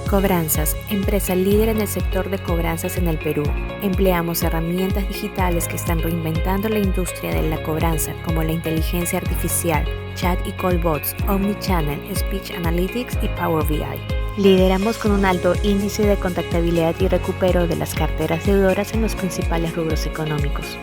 Cobranzas, empresa líder en el sector de cobranzas en el Perú. Empleamos herramientas digitales que están reinventando la industria de la cobranza, como la inteligencia artificial, chat y call bots, omnichannel, speech analytics y Power BI. Lideramos con un alto índice de contactabilidad y recupero de las carteras deudoras en los principales rubros económicos.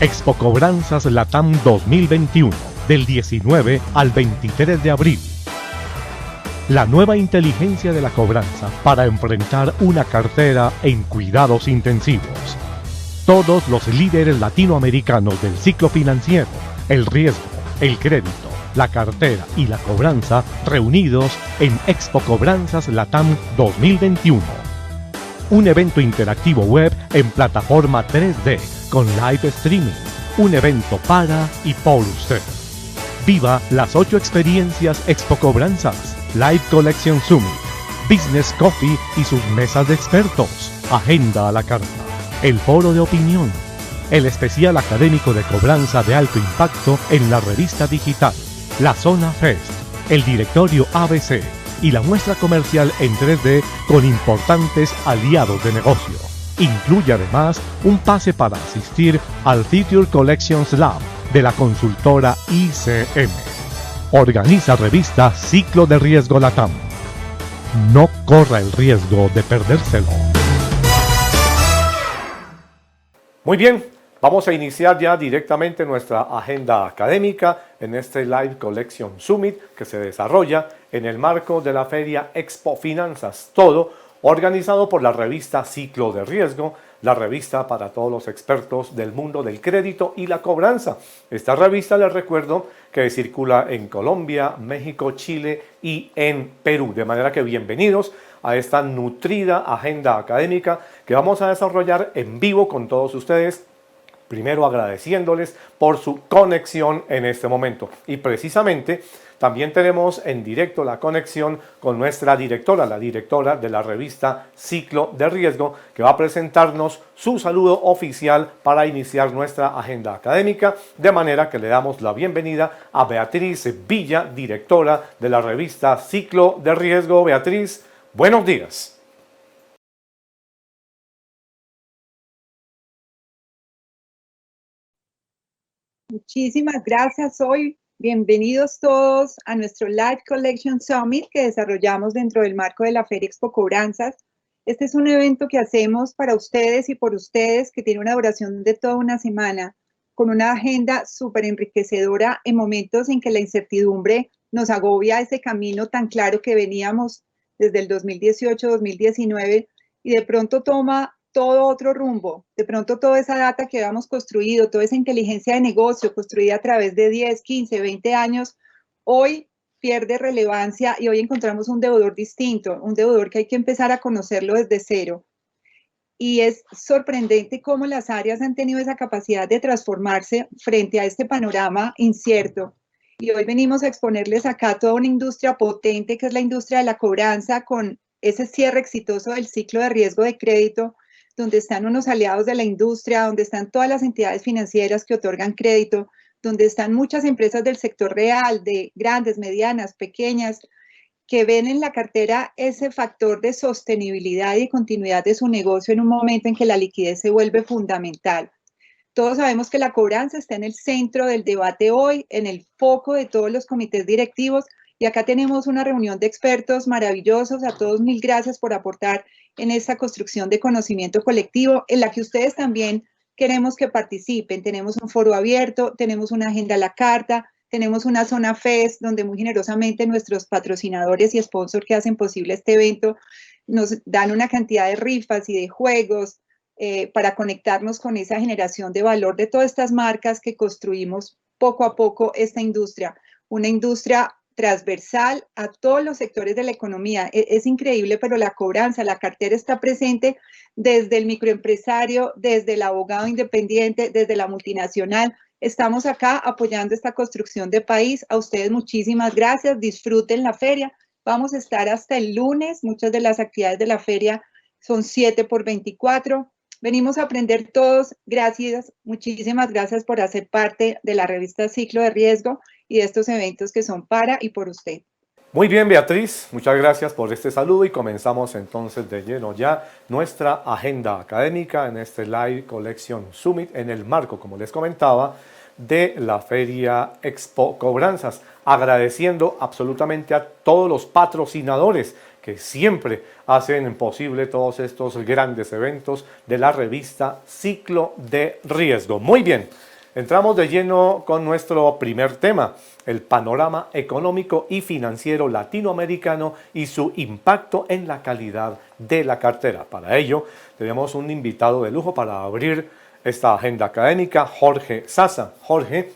Expo Cobranzas Latam 2021, del 19 al 23 de abril. La nueva inteligencia de la cobranza para enfrentar una cartera en cuidados intensivos. Todos los líderes latinoamericanos del ciclo financiero, el riesgo, el crédito, la cartera y la cobranza reunidos en Expo Cobranzas Latam 2021. Un evento interactivo web en plataforma 3D con live streaming. Un evento para y por usted. Viva las 8 experiencias Expo Cobranzas, Live Collection Summit, Business Coffee y sus mesas de expertos, agenda a la carta, el foro de opinión, el especial académico de cobranza de alto impacto en la revista digital, la Zona Fest, el directorio ABC y la muestra comercial en 3D con importantes aliados de negocio. Incluye además un pase para asistir al Future Collections Lab de la consultora ICM. Organiza revista Ciclo de Riesgo Latam. No corra el riesgo de perdérselo. Muy bien, vamos a iniciar ya directamente nuestra agenda académica en este Live Collection Summit que se desarrolla en el marco de la Feria Expo Finanzas Todo, organizado por la revista Ciclo de Riesgo, la revista para todos los expertos del mundo del crédito y la cobranza. Esta revista, les recuerdo, que circula en Colombia, México, Chile y en Perú. De manera que bienvenidos a esta nutrida agenda académica que vamos a desarrollar en vivo con todos ustedes. Primero agradeciéndoles por su conexión en este momento. Y precisamente también tenemos en directo la conexión con nuestra directora, la directora de la revista Ciclo de Riesgo, que va a presentarnos su saludo oficial para iniciar nuestra agenda académica, de manera que le damos la bienvenida a Beatriz Villa, directora de la revista Ciclo de Riesgo. Beatriz, buenos días. Muchísimas gracias. Hoy, bienvenidos todos a nuestro Live Collection Summit que desarrollamos dentro del marco de la Feria Expo Cobranzas. Este es un evento que hacemos para ustedes y por ustedes que tiene una duración de toda una semana, con una agenda súper enriquecedora en momentos en que la incertidumbre nos agobia ese camino tan claro que veníamos desde el 2018-2019 y de pronto toma todo otro rumbo. De pronto toda esa data que habíamos construido, toda esa inteligencia de negocio construida a través de 10, 15, 20 años, hoy pierde relevancia y hoy encontramos un deudor distinto, un deudor que hay que empezar a conocerlo desde cero. Y es sorprendente cómo las áreas han tenido esa capacidad de transformarse frente a este panorama incierto. Y hoy venimos a exponerles acá toda una industria potente que es la industria de la cobranza con ese cierre exitoso del ciclo de riesgo de crédito, donde están unos aliados de la industria, donde están todas las entidades financieras que otorgan crédito, donde están muchas empresas del sector real, de grandes, medianas, pequeñas, que ven en la cartera ese factor de sostenibilidad y continuidad de su negocio en un momento en que la liquidez se vuelve fundamental. Todos sabemos que la cobranza está en el centro del debate hoy, en el foco de todos los comités directivos Y acá tenemos una reunión de expertos maravillosos. A todos mil gracias por aportar en esta construcción de conocimiento colectivo en la que ustedes también queremos que participen. Tenemos un foro abierto, tenemos una agenda a la carta, tenemos una zona FES donde muy generosamente nuestros patrocinadores y sponsors que hacen posible este evento nos dan una cantidad de rifas y de juegos para conectarnos con esa generación de valor de todas estas marcas que construimos poco a poco esta industria. Una industria transversal a todos los sectores de la economía. Es increíble, pero la cobranza, la cartera está presente desde el microempresario, desde el abogado independiente, desde la multinacional. Estamos acá apoyando esta construcción de país. A ustedes muchísimas gracias. Disfruten la feria. Vamos a estar hasta el lunes. Muchas de las actividades de la feria son 7x24. Venimos a aprender todos. Gracias, muchísimas gracias por hacer parte de la revista Ciclo de Riesgo y de estos eventos que son para y por usted. Muy bien, Beatriz, muchas gracias por este saludo y comenzamos entonces de lleno ya nuestra agenda académica en este Live Collection Summit en el marco, como les comentaba, de la Feria Expo Cobranzas, agradeciendo absolutamente a todos los patrocinadores que siempre hacen posible todos estos grandes eventos de la revista Ciclo de Riesgo. Muy bien, entramos de lleno con nuestro primer tema, el panorama económico y financiero latinoamericano y su impacto en la calidad de la cartera. Para ello, tenemos un invitado de lujo para abrir esta agenda académica, Jorge Zaza. Jorge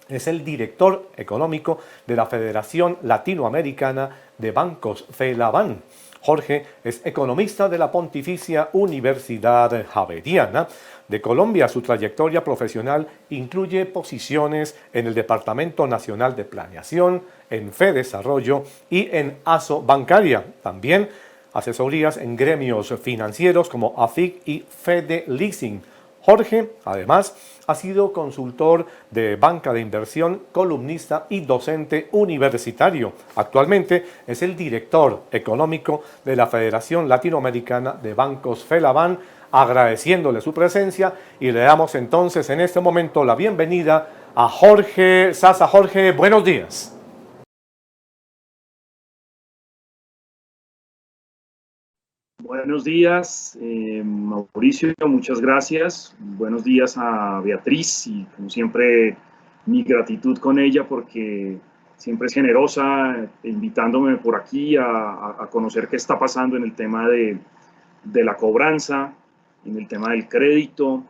es el director económico de la Federación Latinoamericana de Bancos, FELABAN. Jorge es economista de la Pontificia Universidad Javeriana de Colombia. Su trayectoria profesional incluye posiciones en el Departamento Nacional de Planeación, en FEDesarrollo y en ASO Bancaria. También asesorías en gremios financieros como AFIC y FEDELeasing. Jorge, además, ha sido consultor de banca de inversión, columnista y docente universitario. Actualmente es el director económico de la Federación Latinoamericana de Bancos, FELABAN, agradeciéndole su presencia y le damos entonces en este momento la bienvenida a Jorge Zaza. Jorge, buenos días. Buenos días, Mauricio, muchas gracias. Buenos días a Beatriz y como siempre mi gratitud con ella porque siempre es generosa invitándome por aquí a conocer qué está pasando en el tema de la cobranza, en el tema del crédito.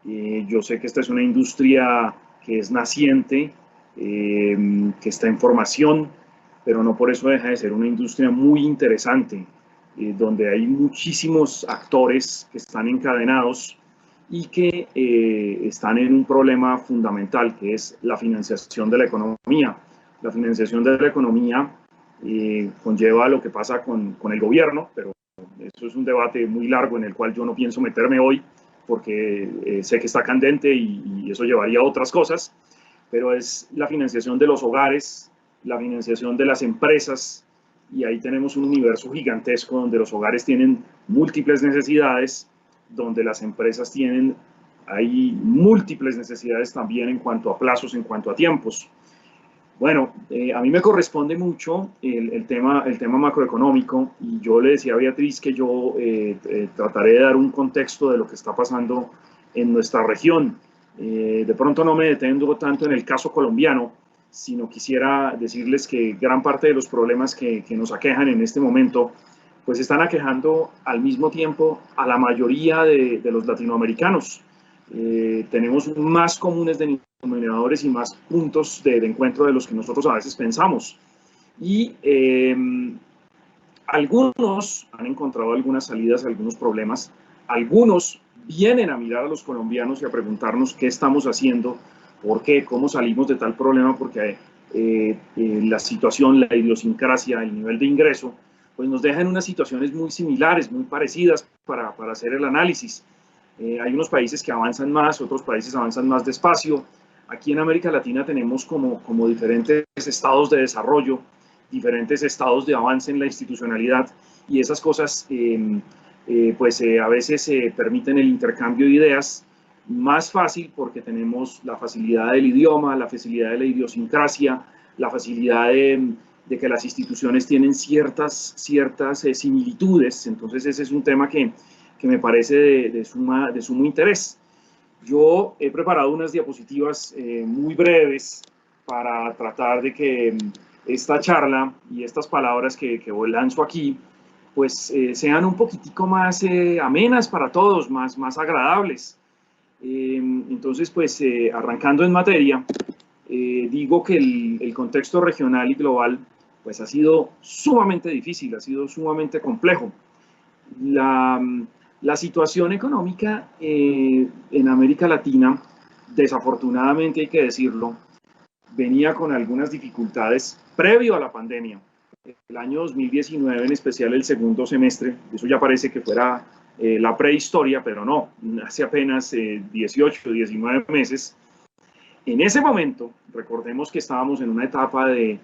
Yo sé que esta es una industria que es naciente, que está en formación, pero no por eso deja de ser una industria muy interesante. Donde hay muchísimos actores que están encadenados y que están en un problema fundamental, que es la financiación de la economía. La financiación de la economía conlleva lo que pasa con el gobierno, pero eso es un debate muy largo en el cual yo no pienso meterme hoy, porque sé que está candente y eso llevaría a otras cosas, pero es la financiación de los hogares, la financiación de las empresas, y ahí tenemos un universo gigantesco donde los hogares tienen múltiples necesidades, donde las empresas hay múltiples necesidades también en cuanto a plazos, en cuanto a tiempos. Bueno, a mí me corresponde mucho el tema macroeconómico y yo le decía a Beatriz que yo trataré de dar un contexto de lo que está pasando en nuestra región. De pronto no me detengo tanto en el caso colombiano, sino quisiera decirles que gran parte de los problemas que nos aquejan en este momento, pues están aquejando al mismo tiempo a la mayoría de los latinoamericanos. Tenemos más comunes denominadores y más puntos de encuentro de los que nosotros a veces pensamos. Y algunos han encontrado algunas salidas a algunos problemas, algunos vienen a mirar a los colombianos y a preguntarnos qué estamos haciendo. ¿Por qué? ¿Cómo salimos de tal problema? Porque la situación, la idiosincrasia, el nivel de ingreso, pues nos deja en unas situaciones muy similares, muy parecidas para hacer el análisis. Hay unos países que avanzan más, otros países avanzan más despacio. Aquí en América Latina tenemos como diferentes estados de desarrollo, diferentes estados de avance en la institucionalidad y esas cosas a veces permiten el intercambio de ideas más fácil porque tenemos la facilidad del idioma, la facilidad de la idiosincrasia, la facilidad de que las instituciones tienen ciertas similitudes. Entonces ese es un tema que me parece de sumo interés. Yo he preparado unas diapositivas muy breves para tratar de que esta charla y estas palabras que lanzo aquí pues sean un poquitico más amenas para todos, más agradables. Entonces, pues arrancando en materia, digo que el contexto regional y global pues ha sido sumamente difícil, ha sido sumamente complejo. La situación económica en América Latina, desafortunadamente hay que decirlo, venía con algunas dificultades previo a la pandemia. El año 2019, en especial el segundo semestre, eso ya parece que fuera la prehistoria, pero no, hace apenas 18, 19 meses. En ese momento, recordemos que estábamos en una etapa de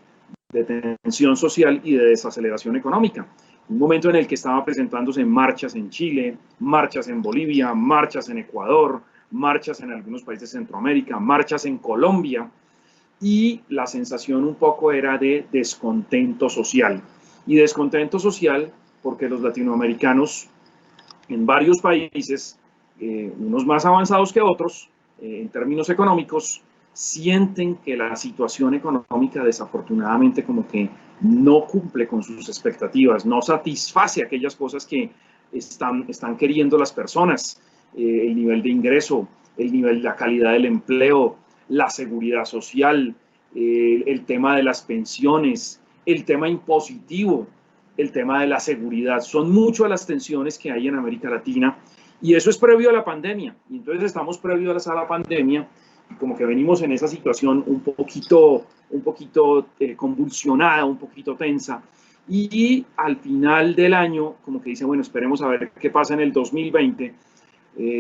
tensión social y de desaceleración económica. Un momento en el que estaban presentándose marchas en Chile, marchas en Bolivia, marchas en Ecuador, marchas en algunos países de Centroamérica, marchas en Colombia, y la sensación un poco era de descontento social. Y descontento social porque los latinoamericanos en varios países, unos más avanzados que otros, en términos económicos, sienten que la situación económica desafortunadamente como que no cumple con sus expectativas, no satisface aquellas cosas que están queriendo las personas, el nivel de ingreso, el nivel, la calidad del empleo, la seguridad social, el tema de las pensiones, el tema impositivo, el tema de la seguridad. Son muchas las tensiones que hay en América Latina y eso es previo a la pandemia. Y entonces estamos previo a la pandemia y como que venimos en esa situación un poquito convulsionada, un poquito tensa. Y al final del año, como que dice, bueno, esperemos a ver qué pasa en el 2020,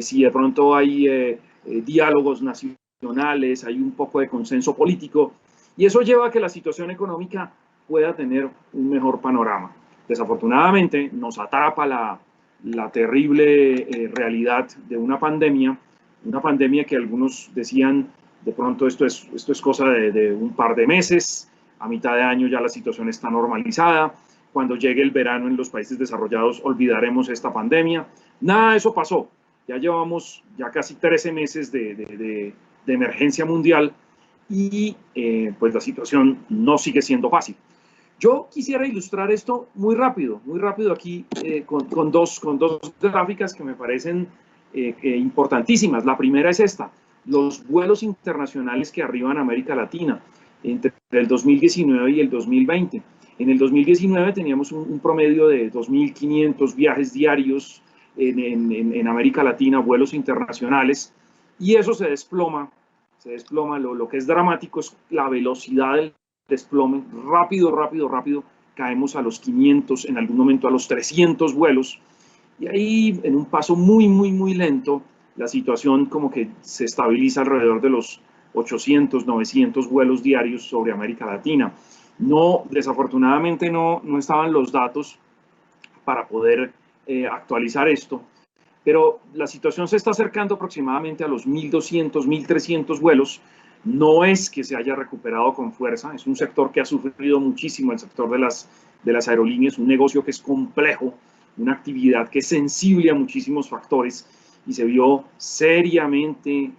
si de pronto hay diálogos nacionales, hay un poco de consenso político, y eso lleva a que la situación económica pueda tener un mejor panorama. Desafortunadamente, nos atrapa la terrible realidad de una pandemia que algunos decían, de pronto esto es cosa de un par de meses, a mitad de año ya la situación está normalizada, cuando llegue el verano en los países desarrollados olvidaremos esta pandemia. Nada de eso pasó. Ya llevamos ya casi 13 meses de emergencia mundial y pues la situación no sigue siendo fácil. Yo quisiera ilustrar esto muy rápido aquí con dos gráficas que me parecen importantísimas. La primera es esta, los vuelos internacionales que arriban a América Latina entre el 2019 y el 2020. En el 2019 teníamos un promedio de 2.500 viajes diarios en América Latina, vuelos internacionales, y eso se desploma. Lo que es dramático es la velocidad del desplome. Rápido, caemos a los 500, en algún momento a los 300 vuelos, y ahí en un paso muy lento, la situación como que se estabiliza alrededor de los 800, 900 vuelos diarios sobre América Latina. No, desafortunadamente no estaban los datos para poder actualizar esto, pero la situación se está acercando aproximadamente a los 1.200, 1.300 vuelos. No es que se haya recuperado con fuerza, es un sector que ha sufrido muchísimo, el sector de las aerolíneas, un negocio que es complejo, una actividad que es sensible a muchísimos factores y se vio seriamente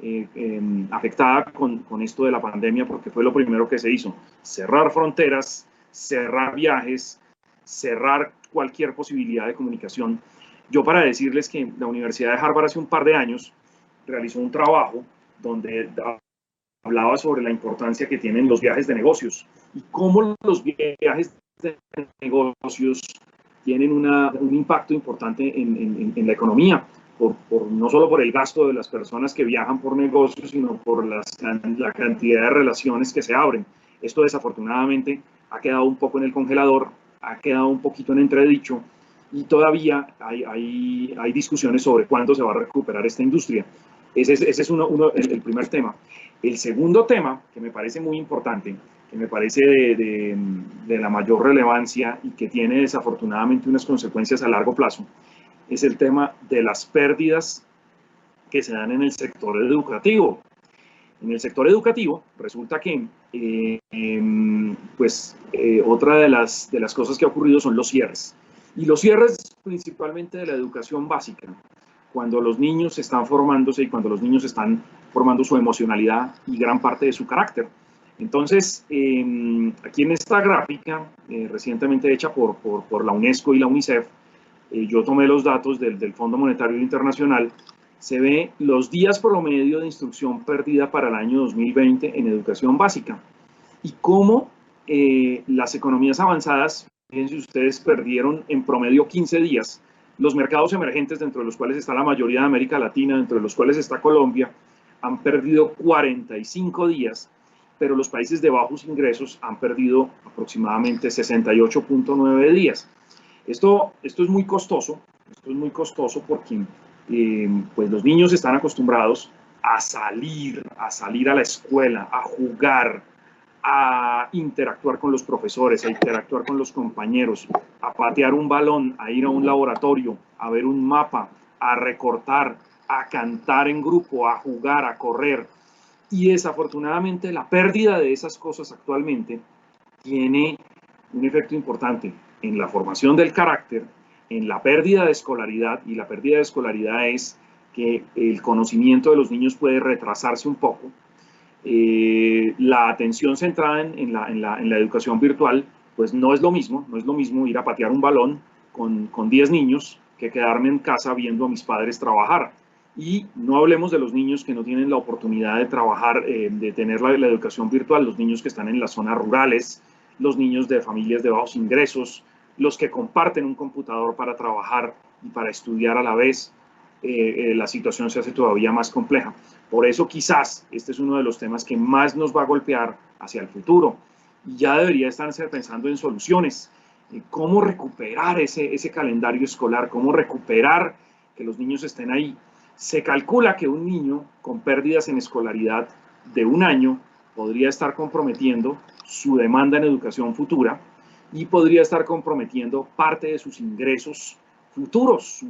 afectada con esto de la pandemia, porque fue lo primero que se hizo: cerrar fronteras, cerrar viajes, cerrar cualquier posibilidad de comunicación. Yo, para decirles que la Universidad de Harvard hace un par de años realizó un trabajo donde hablaba sobre la importancia que tienen los viajes de negocios y cómo los viajes de negocios tienen un impacto importante en la economía, no solo por el gasto de las personas que viajan por negocios, sino por la cantidad de relaciones que se abren. Esto desafortunadamente ha quedado un poco en el congelador, ha quedado un poquito en entredicho, y todavía hay discusiones sobre cuándo se va a recuperar esta industria. Ese es el primer tema. El segundo tema, que me parece muy importante, que me parece de la mayor relevancia y que tiene desafortunadamente unas consecuencias a largo plazo, es el tema de las pérdidas que se dan en el sector educativo. En el sector educativo resulta que otra de las cosas que ha ocurrido son los cierres. Y los cierres principalmente de la educación básica, cuando los niños están formándose y cuando los niños están formando su emocionalidad y gran parte de su carácter. Entonces, aquí en esta gráfica, recientemente hecha por la UNESCO y la UNICEF, yo tomé los datos del Fondo Monetario Internacional, se ve los días promedio de instrucción perdida para el año 2020 en educación básica y cómo las economías avanzadas, fíjense ustedes, perdieron en promedio 15 días. Los mercados emergentes, dentro de los cuales está la mayoría de América Latina, dentro de los cuales está Colombia, han perdido 45 días, pero los países de bajos ingresos han perdido aproximadamente 68.9 días. Esto es muy costoso, porque pues los niños están acostumbrados a salir a la escuela, a jugar, a interactuar con los profesores, a interactuar con los compañeros, a patear un balón, a ir a un laboratorio, a ver un mapa, a recortar, a cantar en grupo, a jugar, a correr. Y desafortunadamente la pérdida de esas cosas actualmente tiene un efecto importante en la formación del carácter, en la pérdida de escolaridad, y la pérdida de escolaridad es que el conocimiento de los niños puede retrasarse un poco. La atención centrada en la educación virtual, pues no es lo mismo ir a patear un balón con 10 niños que quedarme en casa viendo a mis padres trabajar. Y no hablemos de los niños que no tienen la oportunidad de trabajar, de tener la educación virtual, los niños que están en las zonas rurales, los niños de familias de bajos ingresos, los que comparten un computador para trabajar y para estudiar a la vez. La situación se hace todavía más compleja. Por eso quizás este es uno de los temas que más nos va a golpear hacia el futuro. Y ya debería estarse pensando en soluciones. Cómo recuperar ese calendario escolar, cómo recuperar que los niños estén ahí. Se calcula que un niño con pérdidas en escolaridad de un año podría estar comprometiendo su demanda en educación futura y podría estar comprometiendo parte de sus ingresos futuros,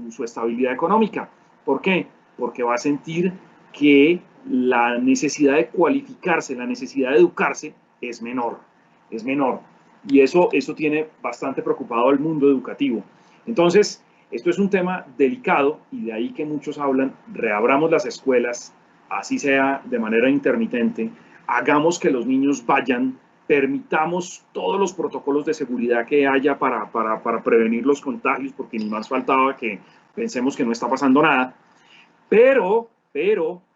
su estabilidad económica. ¿Por qué? Porque va a sentir que la necesidad de cualificarse, la necesidad de educarse es menor. Y eso tiene bastante preocupado al mundo educativo. Entonces, esto es un tema delicado y de ahí que muchos hablan, reabramos las escuelas, así sea de manera intermitente, hagamos que los niños vayan, permitamos todos los protocolos de seguridad que haya para prevenir los contagios, porque ni más faltaba que pensemos que no está pasando nada, pero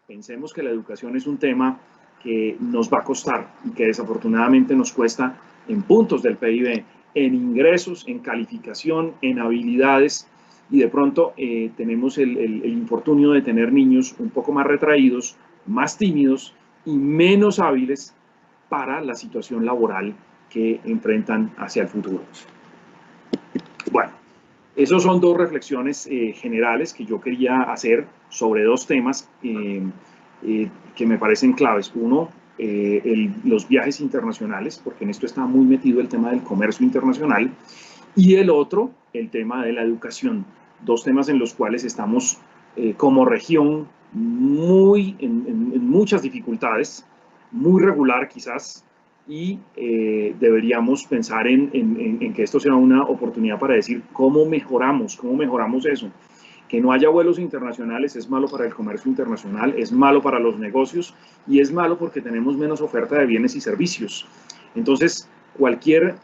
pensemos que la educación es un tema que nos va a costar y que desafortunadamente nos cuesta en puntos del PIB, en ingresos, en calificación, en habilidades, y de pronto tenemos el infortunio de tener niños un poco más retraídos, más tímidos y menos hábiles para la situación laboral que enfrentan hacia el futuro. Bueno, esas son dos reflexiones generales que yo quería hacer sobre dos temas que me parecen claves. Uno, los viajes internacionales, porque en esto está muy metido el tema del comercio internacional, y el otro, el tema de la educación. Dos temas en los cuales estamos como región en muchas dificultades, muy regular quizás, y deberíamos pensar en que esto sea una oportunidad para decir cómo mejoramos eso. Que no haya vuelos internacionales es malo para el comercio internacional, es malo para los negocios y es malo porque tenemos menos oferta de bienes y servicios. Entonces, cualquier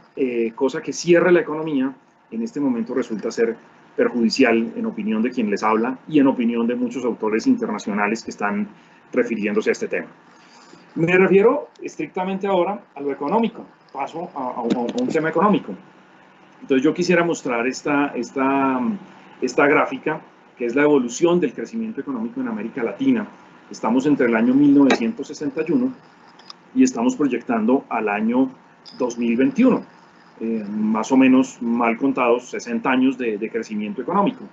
cosa que cierre la economía en este momento resulta ser perjudicial en opinión de quien les habla y en opinión de muchos autores internacionales que están refiriéndose a este tema. Me refiero estrictamente ahora a lo económico, paso a un tema económico. Entonces yo quisiera mostrar esta gráfica, que es la evolución del crecimiento económico en América Latina. Estamos entre el año 1961 y estamos proyectando al año 2021. Más o menos, mal contados, 60 años de crecimiento económico.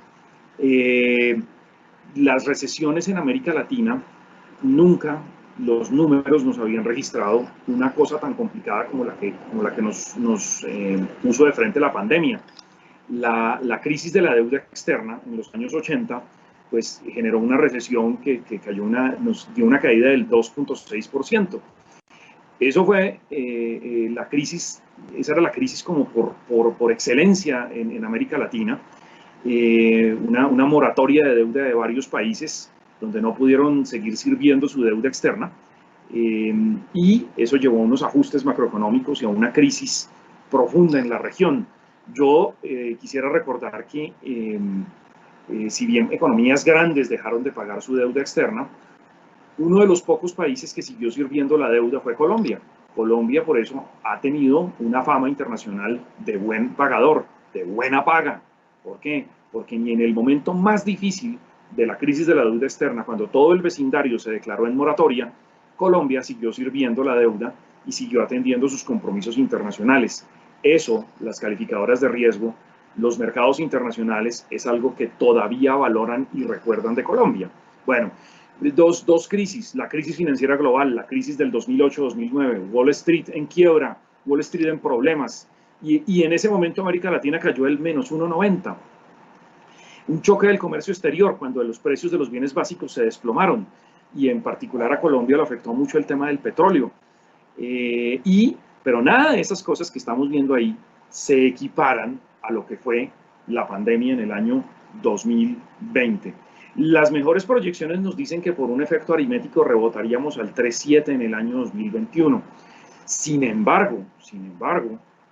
Las recesiones en América Latina, nunca los números nos habían registrado una cosa tan complicada como la que nos puso de frente la pandemia. La crisis de la deuda externa en los años 80 pues, generó una recesión que nos dio una caída del 2.6%. Eso fue la crisis, esa era la crisis como por excelencia en América Latina, una moratoria de deuda de varios países donde no pudieron seguir sirviendo su deuda externa, y eso llevó a unos ajustes macroeconómicos y a una crisis profunda en la región. Yo quisiera recordar que si bien economías grandes dejaron de pagar su deuda externa, uno de los pocos países que siguió sirviendo la deuda fue Colombia. Colombia, por eso, ha tenido una fama internacional de buen pagador, de buena paga. ¿Por qué? Porque ni en el momento más difícil de la crisis de la deuda externa, cuando todo el vecindario se declaró en moratoria, Colombia siguió sirviendo la deuda y siguió atendiendo sus compromisos internacionales. Eso, las calificadoras de riesgo, los mercados internacionales, es algo que todavía valoran y recuerdan de Colombia. Bueno, dos crisis, la crisis financiera global, la crisis del 2008-2009, Wall Street en quiebra, Wall Street en problemas, y en ese momento América Latina cayó el menos 1,90. Un choque del comercio exterior, cuando los precios de los bienes básicos se desplomaron, y en particular a Colombia le afectó mucho el tema del petróleo. Pero nada de esas cosas que estamos viendo ahí se equiparan a lo que fue la pandemia en el año 2020. Las mejores proyecciones nos dicen que por un efecto aritmético rebotaríamos al 3,7 en el año 2021. Sin embargo,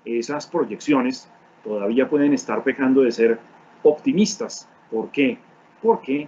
esas proyecciones todavía pueden estar pecando de ser optimistas. ¿Por qué? Porque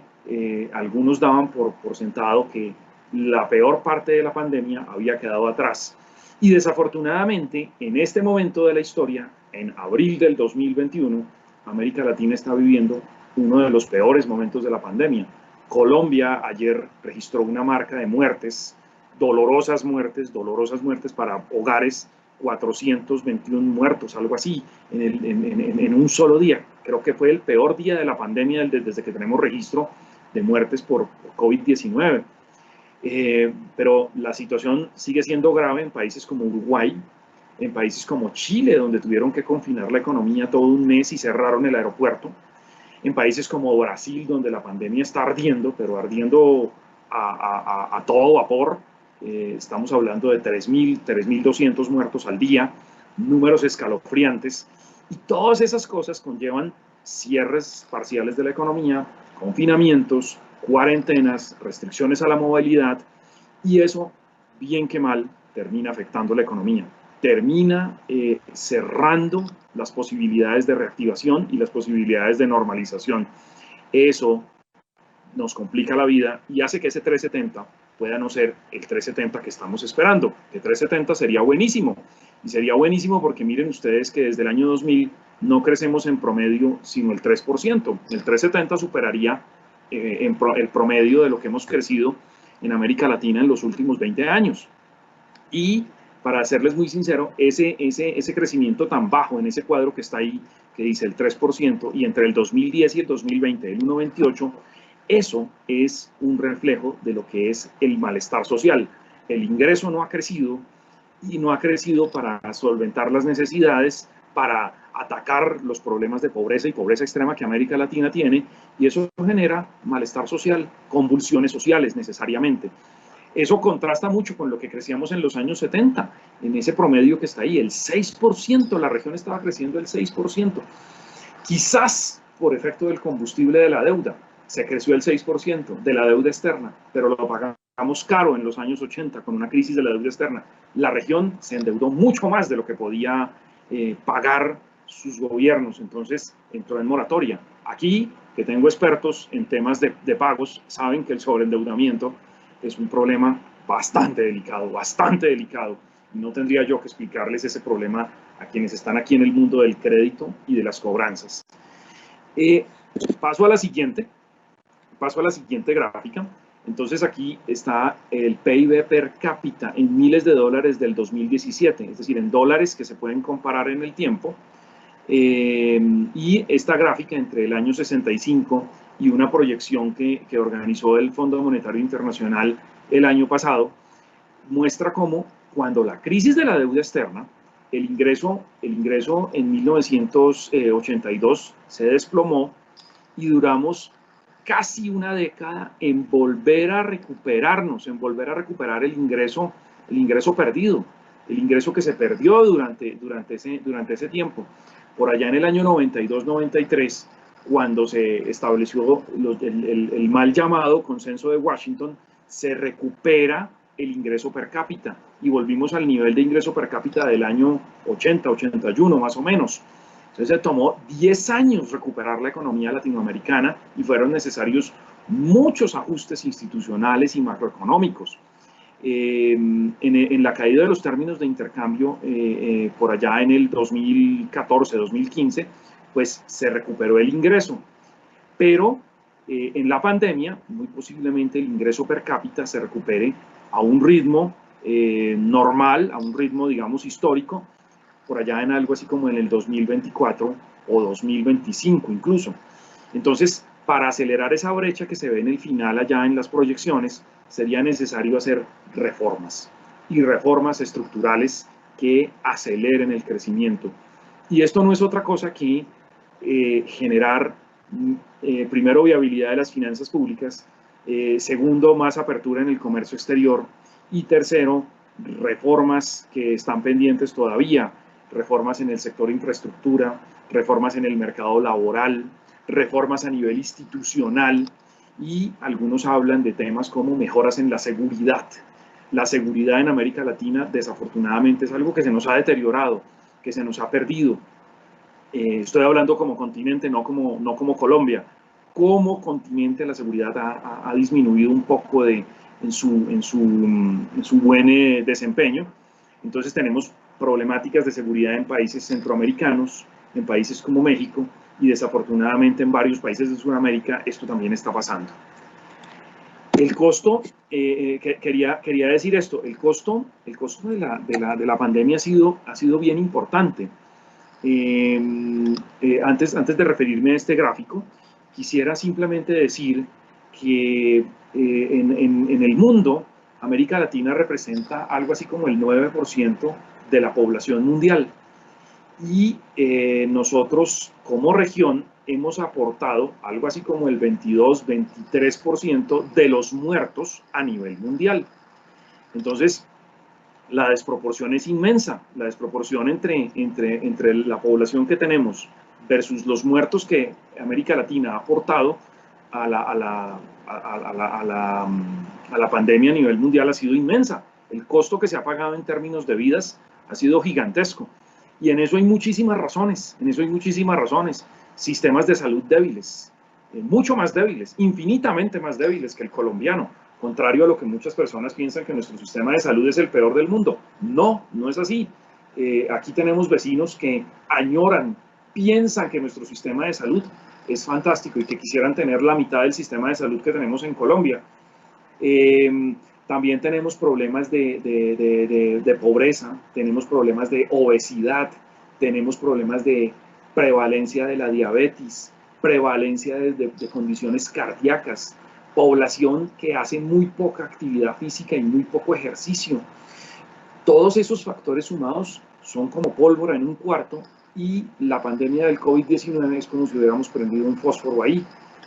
algunos daban por sentado que la peor parte de la pandemia había quedado atrás. Y desafortunadamente, en este momento de la historia, en abril del 2021, América Latina está viviendo uno de los peores momentos de la pandemia. Colombia ayer registró una marca de muertes, dolorosas muertes para hogares, 421 muertos, algo así, en un solo día. Creo que fue el peor día de la pandemia desde que tenemos registro de muertes por COVID-19. Pero la situación sigue siendo grave en países como Uruguay, en países como Chile, donde tuvieron que confinar la economía todo un mes y cerraron el aeropuerto, en países como Brasil, donde la pandemia está ardiendo, pero ardiendo a todo vapor. Estamos hablando de 3.200 muertos al día, números escalofriantes, y todas esas cosas conllevan cierres parciales de la economía, confinamientos, cuarentenas, restricciones a la movilidad, y eso, bien que mal, termina afectando la economía, termina cerrando las posibilidades de reactivación y las posibilidades de normalización. Eso nos complica la vida y hace que ese 3,70 pueda no ser el 3,70 que estamos esperando. El 3,70 sería buenísimo, y sería buenísimo porque miren ustedes que desde el año 2000 no crecemos en promedio sino el 3%. El 3,70 superaría el promedio de lo que hemos crecido en América Latina en los últimos 20 años. Y para serles muy sincero, ese crecimiento tan bajo en ese cuadro que está ahí, que dice el 3%, y entre el 2010 y el 2020 el 1,28%, eso es un reflejo de lo que es el malestar social. El ingreso no ha crecido, y no ha crecido para solventar las necesidades, para atacar los problemas de pobreza y pobreza extrema que América Latina tiene, y eso genera malestar social, convulsiones sociales necesariamente. Eso contrasta mucho con lo que crecíamos en los años 70, en ese promedio que está ahí, el 6%, la región estaba creciendo el 6%. Quizás por efecto del combustible de la deuda, se creció el 6% de la deuda externa, pero lo pagamos caro en los años 80 con una crisis de la deuda externa. La región se endeudó mucho más de lo que podía pagar sus gobiernos, entonces entró en moratoria. Aquí, que tengo expertos en temas de pagos, saben que el sobreendeudamiento es un problema bastante delicado, y no tendría yo que explicarles ese problema a quienes están aquí en el mundo del crédito y de las cobranzas. Paso a la siguiente gráfica. Entonces aquí está el PIB per cápita en miles de dólares del 2017, es decir, en dólares que se pueden comparar en el tiempo. Y esta gráfica entre el año 65 y una proyección que organizó el Fondo Monetario Internacional el año pasado, muestra cómo cuando la crisis de la deuda externa, el ingreso en 1982 se desplomó y duramos casi una década en volver a recuperarnos, en volver a recuperar el ingreso el ingreso perdido, el ingreso que se perdió durante ese tiempo. Por allá en el año 92-93, cuando se estableció el mal llamado Consenso de Washington, se recupera el ingreso per cápita y volvimos al nivel de ingreso per cápita del año 80-81 más o menos. Entonces se tomó 10 años recuperar la economía latinoamericana y fueron necesarios muchos ajustes institucionales y macroeconómicos. En la caída de los términos de intercambio por allá en el 2014-2015, pues se recuperó el ingreso, pero en la pandemia muy posiblemente el ingreso per cápita se recupere a un ritmo normal, a un ritmo digamos histórico, por allá en algo así como en el 2024 o 2025 incluso. Entonces, para acelerar esa brecha que se ve en el final allá en las proyecciones, sería necesario hacer reformas, y reformas estructurales que aceleren el crecimiento. Y esto no es otra cosa que generar, primero, viabilidad de las finanzas públicas, segundo, más apertura en el comercio exterior, y tercero, reformas que están pendientes todavía, reformas en el sector infraestructura, reformas en el mercado laboral, reformas a nivel institucional, y algunos hablan de temas como mejoras en la seguridad. La seguridad en América Latina desafortunadamente es algo que se nos ha deteriorado, que se nos ha perdido. Estoy hablando como continente, no como Colombia. Como continente la seguridad ha disminuido un poco en su buen desempeño. Entonces tenemos problemáticas de seguridad en países centroamericanos, en países como México, y desafortunadamente en varios países de Sudamérica esto también está pasando. El costo, quería decir esto, el costo de la pandemia ha sido bien importante. Antes de referirme a este gráfico, quisiera simplemente decir que en el mundo, América Latina representa algo así como el 9% de la población mundial. Y nosotros como región hemos aportado algo así como el 22-23% de los muertos a nivel mundial. Entonces, la desproporción es inmensa, la desproporción entre la población que tenemos versus los muertos que América Latina ha aportado a la pandemia a nivel mundial ha sido inmensa. El costo que se ha pagado en términos de vidas ha sido gigantesco. Y en eso hay muchísimas razones, Sistemas de salud débiles, mucho más débiles, infinitamente más débiles que el colombiano, contrario a lo que muchas personas piensan que nuestro sistema de salud es el peor del mundo. No, no es así. Aquí tenemos vecinos que añoran, piensan que nuestro sistema de salud es fantástico y que quisieran tener la mitad del sistema de salud que tenemos en Colombia. También tenemos problemas de pobreza, tenemos problemas de obesidad, tenemos problemas de prevalencia de la diabetes, prevalencia de condiciones cardíacas, población que hace muy poca actividad física y muy poco ejercicio. Todos esos factores sumados son como pólvora en un cuarto y la pandemia del COVID-19 es como si hubiéramos prendido un fósforo ahí.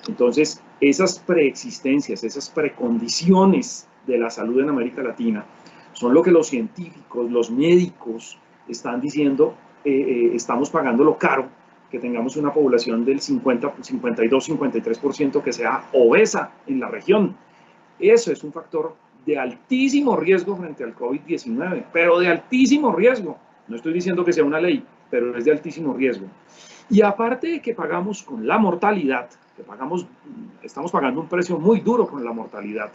Entonces, esas preexistencias, esas precondiciones de la salud en América Latina son lo que los científicos, los médicos están diciendo, estamos pagándolo caro, que tengamos una población del 52-53% que sea obesa en la región. Eso es un factor de altísimo riesgo frente al COVID-19, pero de altísimo riesgo. No estoy diciendo que sea una ley, pero es de altísimo riesgo. Y aparte de que pagamos con la mortalidad, estamos pagando un precio muy duro con la mortalidad.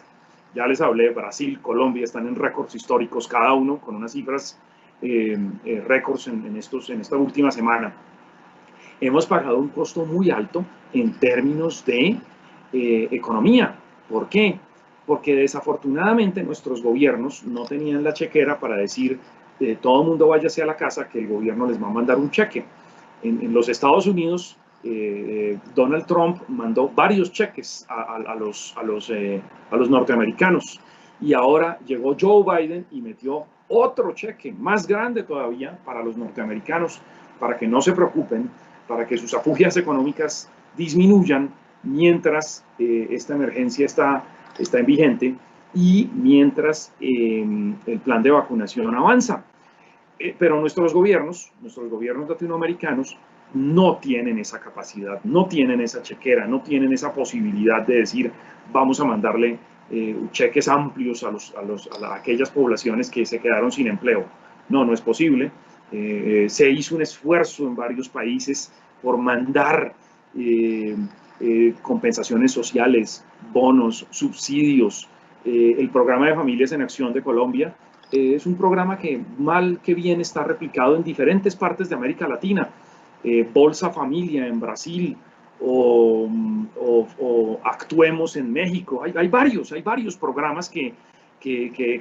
Ya les hablé, Brasil, Colombia están en récords históricos cada uno, con unas cifras récords en esta última semana. Hemos pagado un costo muy alto en términos de economía. ¿Por qué? Porque desafortunadamente nuestros gobiernos no tenían la chequera para decir todo el mundo váyase a la casa que el gobierno les va a mandar un cheque. En los Estados Unidos, Donald Trump mandó varios cheques a los norteamericanos, y ahora llegó Joe Biden y metió otro cheque más grande todavía para los norteamericanos, para que no se preocupen, para que sus afugias económicas disminuyan mientras esta emergencia está en vigente. y mientras el plan de vacunación avanza. Pero nuestros gobiernos latinoamericanos no tienen esa capacidad, no tienen esa chequera, no tienen esa posibilidad de decir vamos a mandarle cheques amplios a aquellas poblaciones que se quedaron sin empleo. No, no es posible. Se hizo un esfuerzo en varios países por mandar compensaciones sociales, bonos, subsidios. El programa de Familias en Acción de Colombia es un programa que mal que bien está replicado en diferentes partes de América Latina. Bolsa Familia en Brasil o Actuemos en México. Hay varios programas que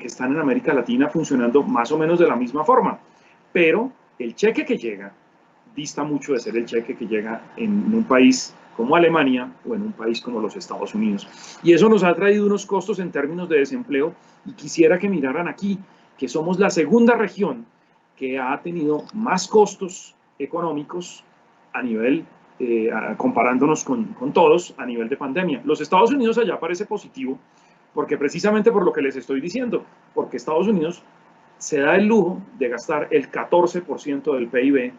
están en América Latina funcionando más o menos de la misma forma. Pero el cheque que llega dista mucho de ser el cheque que llega en un país como Alemania o en un país como los Estados Unidos. Y eso nos ha traído unos costos en términos de desempleo, y quisiera que miraran aquí que somos la segunda región que ha tenido más costos económicos a nivel, comparándonos con todos, a nivel de pandemia. Los Estados Unidos allá parece positivo, porque precisamente por lo que les estoy diciendo, porque Estados Unidos se da el lujo de gastar el 14% del PIB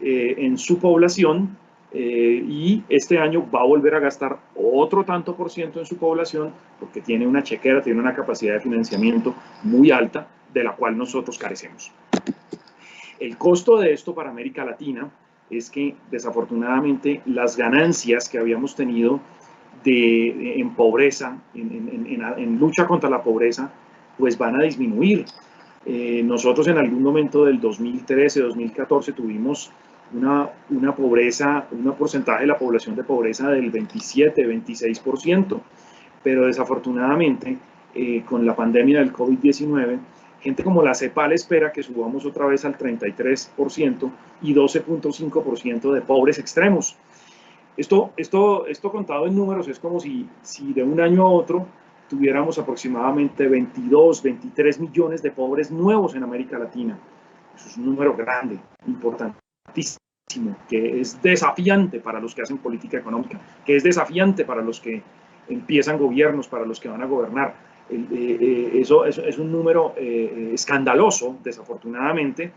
en su población, y este año va a volver a gastar otro tanto por ciento en su población, porque tiene una chequera, tiene una capacidad de financiamiento muy alta, de la cual nosotros carecemos. El costo de esto para América Latina es que desafortunadamente las ganancias que habíamos tenido en pobreza, en lucha contra la pobreza, pues van a disminuir. Nosotros en algún momento del 2013, 2014 tuvimos una pobreza, un porcentaje de la población de pobreza del 27, 26%, pero desafortunadamente con la pandemia del COVID-19, gente como la CEPAL espera que subamos otra vez al 33% y 12.5% de pobres extremos. Esto contado en números es como si de un año a otro tuviéramos aproximadamente 22, 23 millones de pobres nuevos en América Latina. Eso es un número grande, importantísimo, que es desafiante para los que hacen política económica, que es desafiante para los que empiezan gobiernos, para los que van a gobernar. Eso es un número escandaloso, desafortunadamente,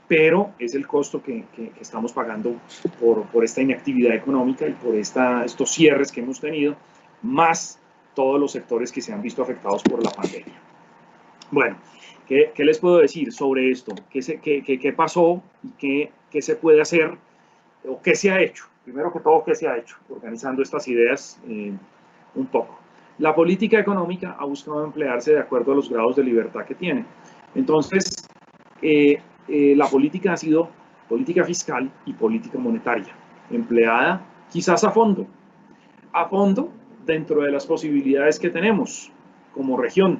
pero es el costo que estamos pagando por esta inactividad económica y por estos cierres que hemos tenido, más todos los sectores que se han visto afectados por la pandemia. Bueno, ¿qué les puedo decir sobre esto? ¿Qué pasó y qué se puede hacer o qué se ha hecho? Primero que todo, ¿qué se ha hecho? Organizando estas ideas un poco. La política económica ha buscado emplearse de acuerdo a los grados de libertad que tiene. Entonces, la política ha sido política fiscal y política monetaria, empleada quizás a fondo dentro de las posibilidades que tenemos como región,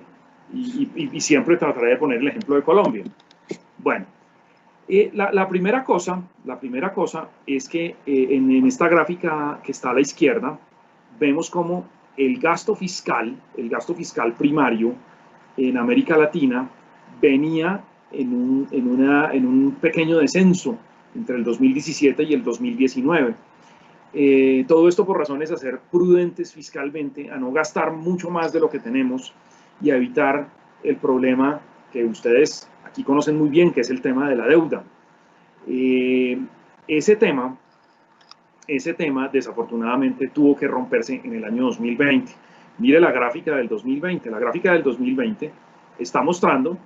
y siempre trataré de poner el ejemplo de Colombia. Bueno, la primera cosa es que en esta gráfica que está a la izquierda, vemos como el gasto fiscal primario en América Latina venía en un pequeño descenso entre el 2017 y el 2019. Todo esto por razones a ser prudentes fiscalmente, a no gastar mucho más de lo que tenemos y a evitar el problema que ustedes aquí conocen muy bien, que es el tema de la deuda. Ese tema desafortunadamente tuvo que romperse en el año 2020. Mire la gráfica del 2020. La gráfica del 2020 está mostrando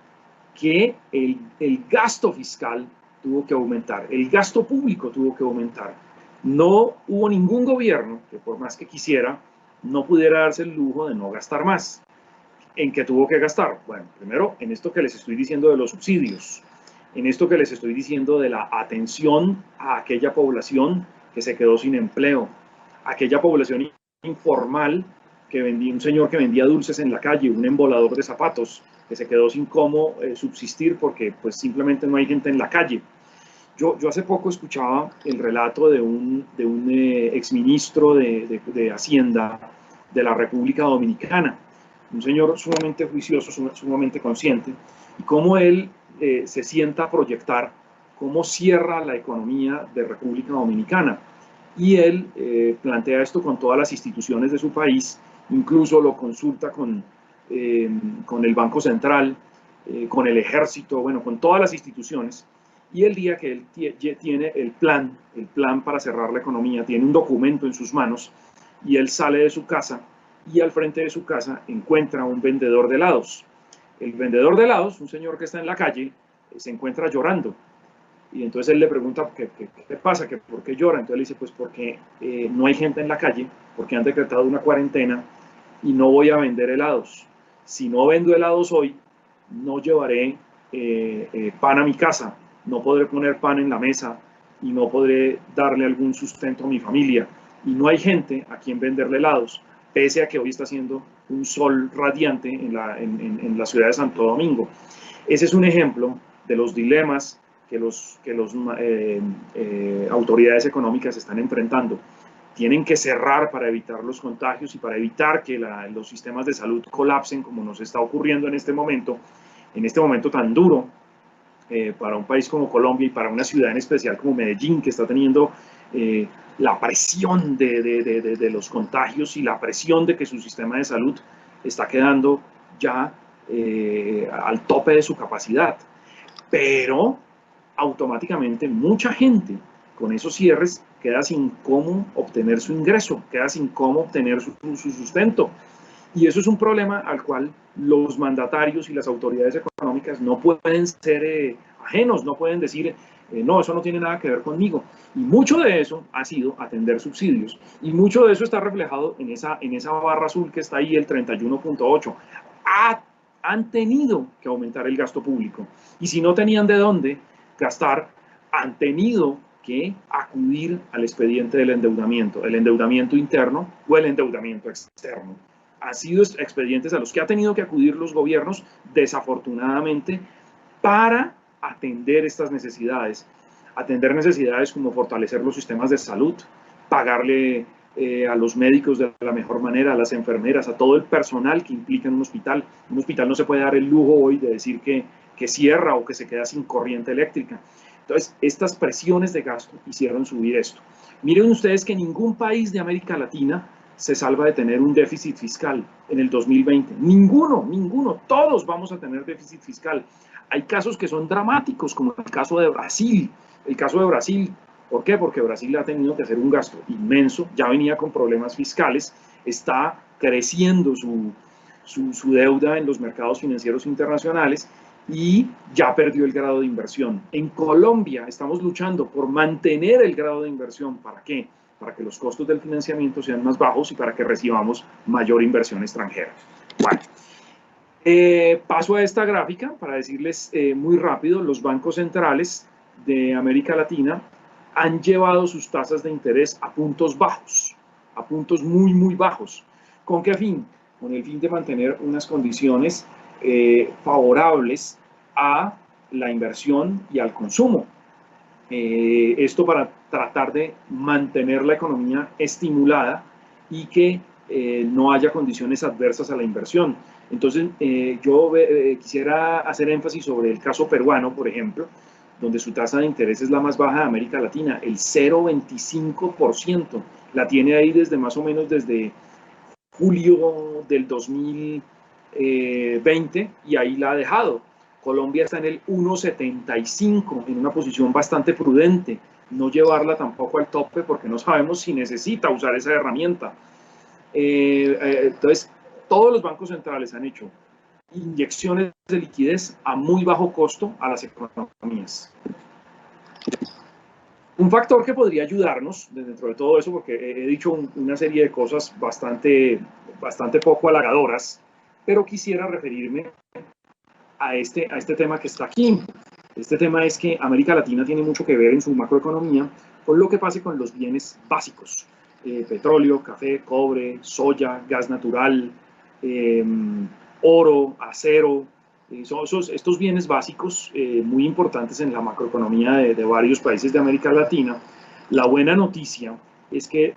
que el gasto fiscal tuvo que aumentar, el gasto público tuvo que aumentar. No hubo ningún gobierno que, por más que quisiera, no pudiera darse el lujo de no gastar más. ¿En qué tuvo que gastar? Bueno, primero en esto que les estoy diciendo de los subsidios, en esto que les estoy diciendo de la atención a aquella población que se quedó sin empleo, aquella población informal que vendía, un señor que vendía dulces en la calle, un embolador de zapatos, que se quedó sin cómo subsistir porque pues simplemente no hay gente en la calle. Yo hace poco escuchaba el relato de un exministro de Hacienda de la República Dominicana, un señor sumamente juicioso, sumamente consciente, y cómo él se sienta a proyectar cómo cierra la economía de República Dominicana. Y él plantea esto con todas las instituciones de su país, incluso lo consulta con con el Banco Central, con el Ejército, bueno, con todas las instituciones. Y el día que él tiene el plan para cerrar la economía, tiene un documento en sus manos, y él sale de su casa y al frente de su casa encuentra un vendedor de helados. El vendedor de helados, un señor que está en la calle, se encuentra llorando. Y entonces él le pregunta, ¿qué pasa? ¿Por qué llora? Entonces él dice, pues porque no hay gente en la calle, porque han decretado una cuarentena y no voy a vender helados. Si no vendo helados hoy, no llevaré pan a mi casa, no podré poner pan en la mesa y no podré darle algún sustento a mi familia. Y no hay gente a quien venderle helados, pese a que hoy está haciendo un sol radiante en la ciudad de Santo Domingo. Ese es un ejemplo de los dilemas que las autoridades económicas están enfrentando. Tienen que cerrar para evitar los contagios y para evitar que los sistemas de salud colapsen, como nos está ocurriendo en este momento tan duro para un país como Colombia y para una ciudad en especial como Medellín, que está teniendo la presión de los contagios y la presión de que su sistema de salud está quedando ya al tope de su capacidad. Pero automáticamente mucha gente con esos cierres queda sin cómo obtener su ingreso, queda sin cómo obtener su sustento. Y eso es un problema al cual los mandatarios y las autoridades económicas no pueden ser ajenos, no pueden decir, no, eso no tiene nada que ver conmigo. Y mucho de eso ha sido atender subsidios. Y mucho de eso está reflejado en esa barra azul que está ahí, el 31.8. Han tenido que aumentar el gasto público. Y si no tenían de dónde gastar, han tenido que acudir al expediente del endeudamiento, el endeudamiento interno o el endeudamiento externo. Han sido expedientes a los que ha tenido que acudir los gobiernos, desafortunadamente, para atender estas necesidades. Atender necesidades como fortalecer los sistemas de salud, pagarle a los médicos de la mejor manera, a las enfermeras, a todo el personal que implica en un hospital. Un hospital no se puede dar el lujo hoy de decir que cierra o que se queda sin corriente eléctrica. Entonces, estas presiones de gasto hicieron subir esto. Miren ustedes que ningún país de América Latina se salva de tener un déficit fiscal en el 2020. Ninguno. Todos vamos a tener déficit fiscal. Hay casos que son dramáticos, como el caso de Brasil. ¿Por qué? Porque Brasil ha tenido que hacer un gasto inmenso, ya venía con problemas fiscales, está creciendo su deuda en los mercados financieros internacionales y ya perdió el grado de inversión. En Colombia estamos luchando por mantener el grado de inversión. ¿Para qué? Para que los costos del financiamiento sean más bajos y para que recibamos mayor inversión extranjera. Bueno, paso a esta gráfica para decirles muy rápido, los bancos centrales de América Latina han llevado sus tasas de interés a puntos bajos, a puntos muy, muy bajos. ¿Con qué fin? Con el fin de mantener unas condiciones favorables a la inversión y al consumo. Esto para tratar de mantener la economía estimulada y que no haya condiciones adversas a la inversión. Entonces, yo quisiera hacer énfasis sobre el caso peruano, por ejemplo, donde su tasa de interés es la más baja de América Latina, el 0,25%. La tiene ahí desde más o menos desde julio del 2020 y ahí la ha dejado. Colombia está en el 1,75, en una posición bastante prudente. No llevarla tampoco al tope porque no sabemos si necesita usar esa herramienta. Entonces, todos los bancos centrales han hecho inyecciones de liquidez a muy bajo costo a las economías. Un factor que podría ayudarnos dentro de todo eso, porque he dicho una serie de cosas bastante poco halagadoras, pero quisiera referirme a este tema que está aquí. Este tema es que América Latina tiene mucho que ver en su macroeconomía con lo que pase con los bienes básicos. Petróleo, café, cobre, soya, gas natural, oro, acero, estos bienes básicos muy importantes en la macroeconomía de varios países de América Latina. La buena noticia es que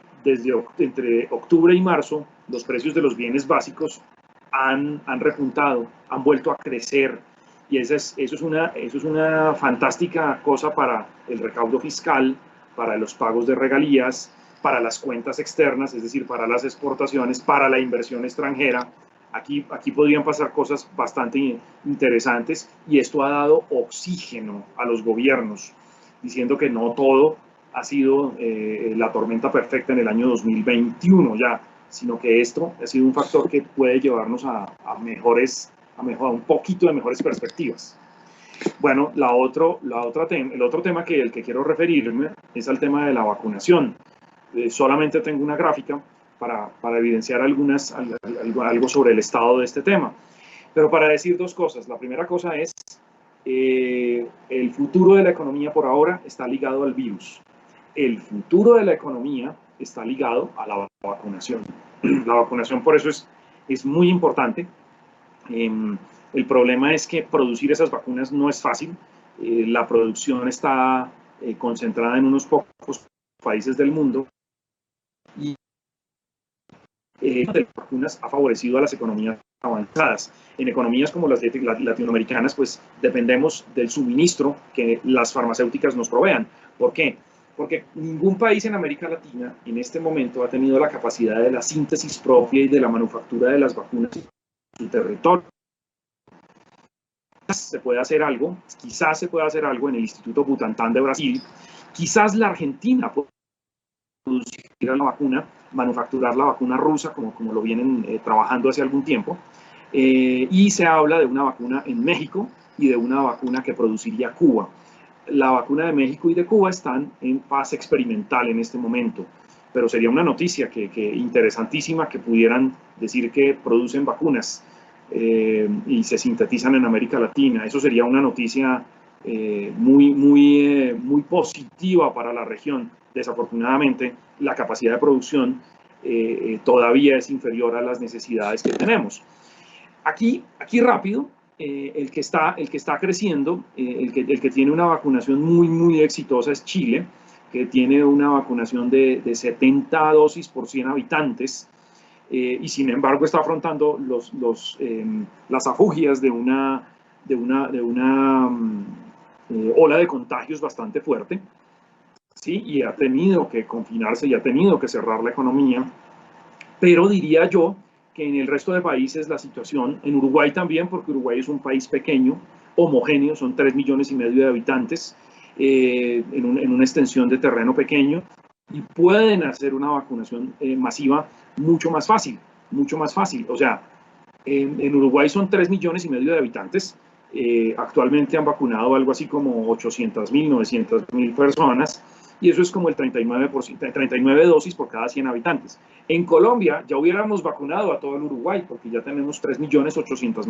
entre octubre y marzo los precios de los bienes básicos han repuntado, han vuelto a crecer y eso es una fantástica cosa para el recaudo fiscal, para los pagos de regalías, para las cuentas externas, es decir, para las exportaciones, para la inversión extranjera, Aquí podrían pasar cosas bastante interesantes y esto ha dado oxígeno a los gobiernos, diciendo que no todo ha sido la tormenta perfecta en el año 2021 ya, sino que esto ha sido un factor que puede llevarnos a un poquito de mejores perspectivas. Bueno, el otro tema el que quiero referirme es al tema de la vacunación. Solamente tengo una gráfica para evidenciar algo sobre el estado de este tema. Pero para decir dos cosas. La primera cosa es, el futuro de la economía por ahora está ligado al virus. El futuro de la economía está ligado a la vacunación. La vacunación por eso es muy importante. El problema es que producir esas vacunas no es fácil. La producción está concentrada en unos pocos países del mundo. Y las vacunas ha favorecido a las economías avanzadas. En economías como las latinoamericanas, pues dependemos del suministro que las farmacéuticas nos provean. ¿Por qué? Porque ningún país en América Latina en este momento ha tenido la capacidad de la síntesis propia y de la manufactura de las vacunas en su territorio. Quizás se puede hacer algo en el Instituto Butantan de Brasil, quizás la Argentina puede producir la vacuna, manufacturar la vacuna rusa, como lo vienen trabajando hace algún tiempo, y se habla de una vacuna en México y de una vacuna que produciría Cuba. La vacuna de México y de Cuba están en fase experimental en este momento, pero sería una noticia que interesantísima que pudieran decir que producen vacunas y se sintetizan en América Latina. Eso sería una noticia muy positiva para la región. Desafortunadamente, la capacidad de producción todavía es inferior a las necesidades que tenemos. Aquí rápido, el que está creciendo, el que tiene una vacunación muy exitosa es Chile, que tiene una vacunación de 70 dosis por 100 habitantes, y sin embargo está afrontando las afugias de una ola de contagios bastante fuerte, ¿sí? Y ha tenido que confinarse y ha tenido que cerrar la economía. Pero diría yo que en el resto de países la situación, en Uruguay también, porque Uruguay es un país pequeño, homogéneo, son 3,5 millones de habitantes, en una extensión de terreno pequeño, y pueden hacer una vacunación masiva mucho más fácil. O sea, en Uruguay son 3,5 millones de habitantes, actualmente han vacunado algo así como 800,000, 900,000 personas, y eso es como el 39 dosis por cada 100 habitantes. En Colombia ya hubiéramos vacunado a todo el Uruguay, porque ya tenemos 3,8 millones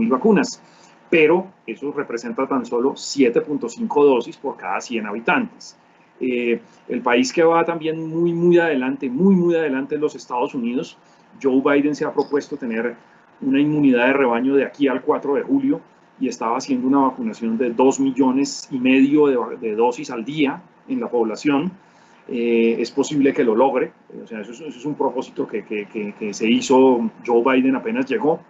vacunas, pero eso representa tan solo 7,5 dosis por cada 100 habitantes. El país que va también muy adelante en los Estados Unidos. Joe Biden se ha propuesto tener una inmunidad de rebaño de aquí al 4 de julio y estaba haciendo una vacunación de 2,5 millones de dosis al día en la población. Es posible que lo logre. O sea, eso es un propósito que se hizo Joe Biden apenas llegó,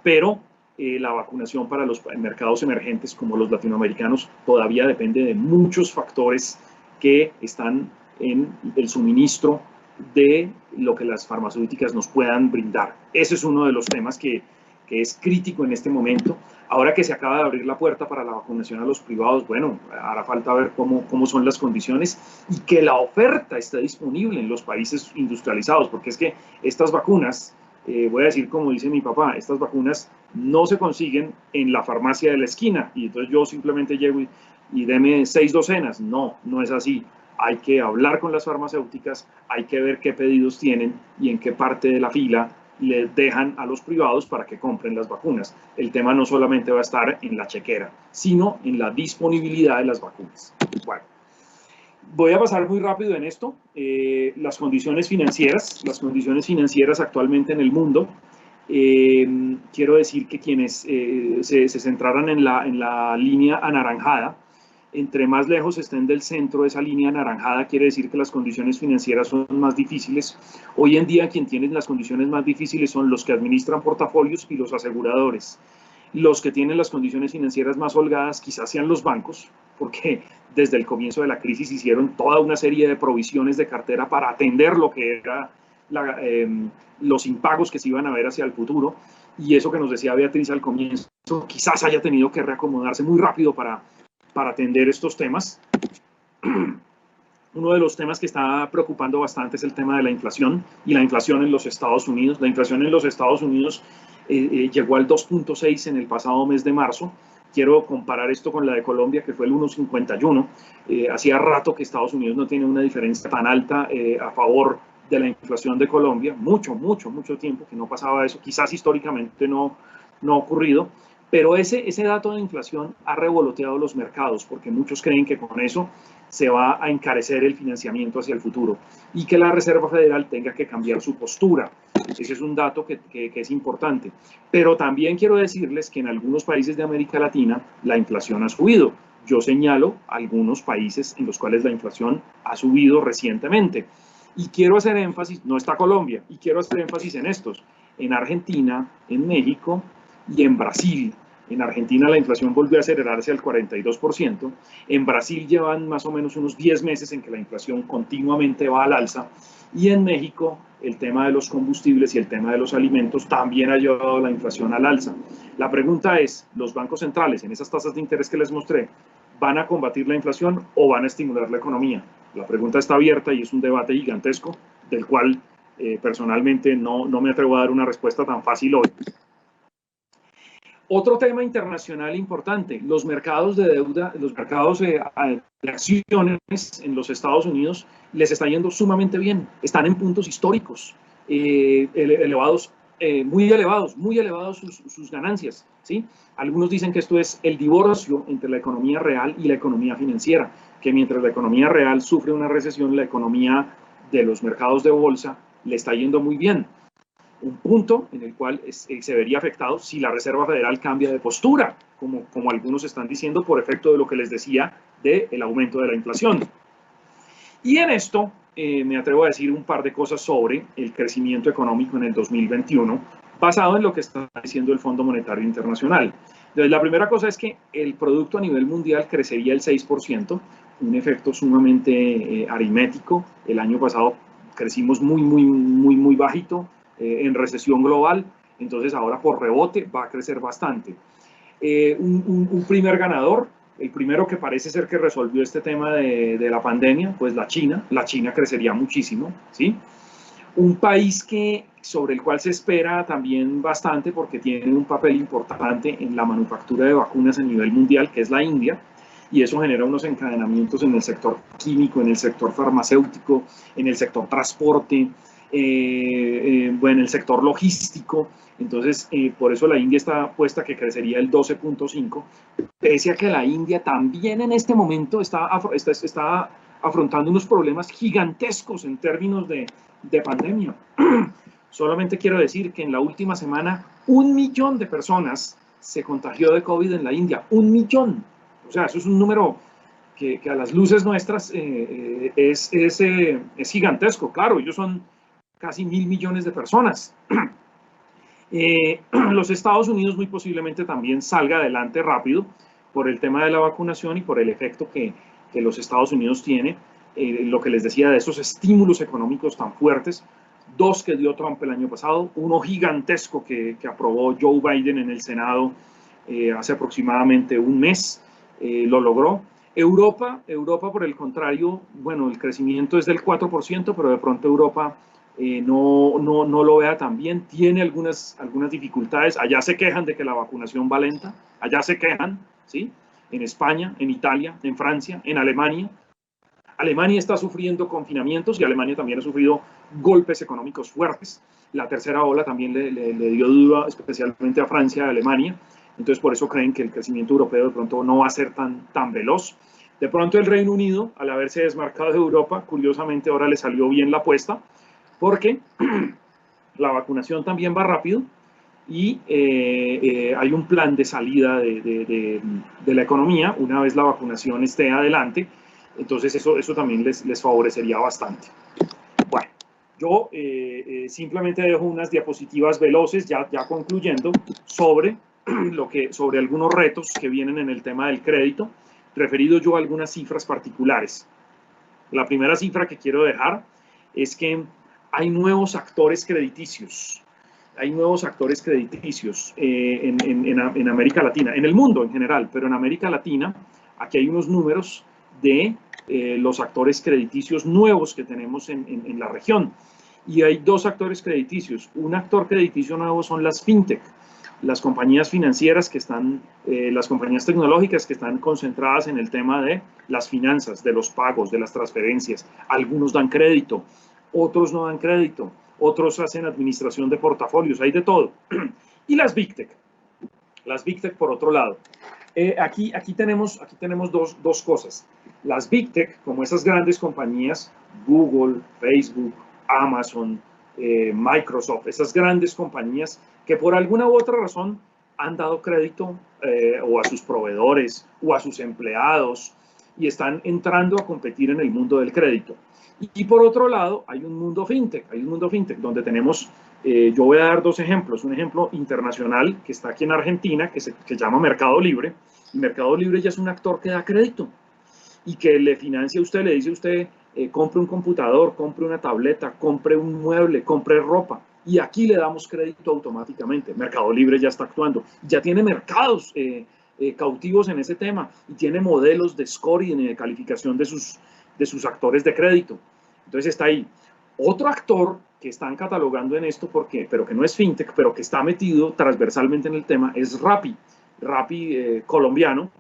pero la vacunación para los mercados emergentes como los latinoamericanos todavía depende de muchos factores que están en el suministro de lo que las farmacéuticas nos puedan brindar. Ese es uno de los temas que es crítico en este momento. Ahora que se acaba de abrir la puerta para la vacunación a los privados, bueno, hará falta ver cómo son las condiciones y que la oferta esté disponible en los países industrializados, porque es que estas vacunas, voy a decir como dice mi papá, estas vacunas no se consiguen en la farmacia de la esquina y entonces yo simplemente llego y deme 6 docenas. No es así. Hay que hablar con las farmacéuticas, hay que ver qué pedidos tienen y en qué parte de la fila les dejan a los privados para que compren las vacunas. El tema no solamente va a estar en la chequera, sino en la disponibilidad de las vacunas. Bueno, voy a pasar muy rápido en esto. Las condiciones financieras actualmente en el mundo. Quiero decir que quienes se centraran en la línea anaranjada, entre más lejos estén del centro de esa línea anaranjada, quiere decir que las condiciones financieras son más difíciles. Hoy en día quien tiene las condiciones más difíciles son los que administran portafolios y los aseguradores. Los que tienen las condiciones financieras más holgadas quizás sean los bancos, porque desde el comienzo de la crisis hicieron toda una serie de provisiones de cartera para atender lo que era los impagos que se iban a ver hacia el futuro, y eso que nos decía Beatriz al comienzo, quizás haya tenido que reacomodarse muy rápido para atender estos temas. Uno de los temas que está preocupando bastante es el tema de la inflación y la inflación en los Estados Unidos. La inflación en los Estados Unidos llegó al 2.6 en el pasado mes de marzo. Quiero comparar esto con la de Colombia, que fue el 1.51. Hacía rato que Estados Unidos no tiene una diferencia tan alta a favor de la inflación de Colombia. Mucho tiempo que no pasaba eso. Quizás históricamente no ha ocurrido. Pero ese dato de inflación ha revoloteado los mercados, porque muchos creen que con eso se va a encarecer el financiamiento hacia el futuro y que la Reserva Federal tenga que cambiar su postura. Ese es un dato que es importante. Pero también quiero decirles que en algunos países de América Latina la inflación ha subido. Yo señalo algunos países en los cuales la inflación ha subido recientemente. Y quiero hacer énfasis, no está Colombia, y quiero hacer énfasis en estos, en Argentina, en México y en Brasil. En Argentina la inflación volvió a acelerarse al 42%. En Brasil llevan más o menos unos 10 meses en que la inflación continuamente va al alza. Y en México el tema de los combustibles y el tema de los alimentos también ha llevado la inflación al alza. La pregunta es, ¿los bancos centrales en esas tasas de interés que les mostré van a combatir la inflación o van a estimular la economía? La pregunta está abierta y es un debate gigantesco del cual personalmente no me atrevo a dar una respuesta tan fácil hoy. Otro tema internacional importante, los mercados de deuda, los mercados de acciones en los Estados Unidos les está yendo sumamente bien, están en puntos históricos, elevados, muy elevados sus ganancias, ¿sí? Algunos dicen que esto es el divorcio entre la economía real y la economía financiera, que mientras la economía real sufre una recesión, la economía de los mercados de bolsa le está yendo muy bien. Un punto en el cual se vería afectado si la Reserva Federal cambia de postura, como algunos están diciendo, por efecto de lo que les decía del aumento de la inflación. Y en esto me atrevo a decir un par de cosas sobre el crecimiento económico en el 2021, basado en lo que está diciendo el Fondo Monetario Internacional. Entonces, la primera cosa es que el producto a nivel mundial crecería el 6%, un efecto sumamente aritmético. El año pasado crecimos muy bajito, en recesión global, entonces ahora por rebote va a crecer bastante. Un primer ganador, el primero que parece ser que resolvió este tema de la pandemia, pues la China crecería muchísimo, ¿sí? Un país sobre el cual se espera también bastante porque tiene un papel importante en la manufactura de vacunas a nivel mundial, que es la India, y eso genera unos encadenamientos en el sector químico, en el sector farmacéutico, en el sector transporte, en el sector logístico. Entonces, por eso la India está puesta que crecería el 12.5, pese a que la India también en este momento está afrontando unos problemas gigantescos en términos de pandemia. Solamente quiero decir que en la última semana 1 millón de personas se contagió de COVID en la India. 1 millón. O sea, eso es un número que a las luces nuestras es gigantesco. Claro, ellos son casi 1.000 millones de personas. Los Estados Unidos muy posiblemente también salga adelante rápido por el tema de la vacunación y por el efecto que los Estados Unidos tiene, lo que les decía de esos estímulos económicos tan fuertes, 2 que dio Trump el año pasado, uno gigantesco que aprobó Joe Biden en el Senado hace aproximadamente un mes, lo logró. Europa, por el contrario, bueno, el crecimiento es del 4%, pero de pronto Europa no lo vea tan bien, tiene algunas dificultades. Allá se quejan de que la vacunación va lenta, allá se quejan, ¿sí? En España, en Italia, en Francia, en Alemania. Alemania está sufriendo confinamientos y Alemania también ha sufrido golpes económicos fuertes. La tercera ola también le dio duro, especialmente a Francia y a Alemania. Entonces, por eso creen que el crecimiento europeo de pronto no va a ser tan veloz. De pronto el Reino Unido, al haberse desmarcado de Europa, curiosamente ahora le salió bien la apuesta, porque la vacunación también va rápido y hay un plan de salida de la economía una vez la vacunación esté adelante. Entonces eso también les favorecería bastante. Bueno, yo simplemente dejo unas diapositivas veloces, ya concluyendo, sobre algunos retos que vienen en el tema del crédito, referido yo a algunas cifras particulares. La primera cifra que quiero dejar es que hay nuevos actores crediticios. Hay nuevos actores crediticios en América Latina, en el mundo en general, pero en América Latina, aquí hay unos números de los actores crediticios nuevos que tenemos en la región. Y hay dos actores crediticios. Un actor crediticio nuevo son las fintech, las compañías financieras que están, las compañías tecnológicas que están concentradas en el tema de las finanzas, de los pagos, de las transferencias. Algunos dan crédito, otros no dan crédito, otros hacen administración de portafolios, hay de todo. Y las Big Tech por otro lado. Aquí tenemos dos cosas. Las Big Tech, como esas grandes compañías, Google, Facebook, Amazon, Microsoft, esas grandes compañías que por alguna u otra razón han dado crédito o a sus proveedores o a sus empleados y están entrando a competir en el mundo del crédito. Y por otro lado, hay un mundo fintech donde tenemos, yo voy a dar dos ejemplos. Un ejemplo internacional que está aquí en Argentina, que se llama Mercado Libre. Y Mercado Libre ya es un actor que da crédito y que le financia a usted, le dice a usted, compre un computador, compre una tableta, compre un mueble, compre ropa. Y aquí le damos crédito automáticamente. Mercado Libre ya está actuando. Ya tiene mercados cautivos en ese tema y tiene modelos de scoring y de calificación de sus actores de crédito. Entonces está ahí. Otro actor que están catalogando en esto, pero que no es fintech, pero que está metido transversalmente en el tema, es Rappi. Rappi colombiano,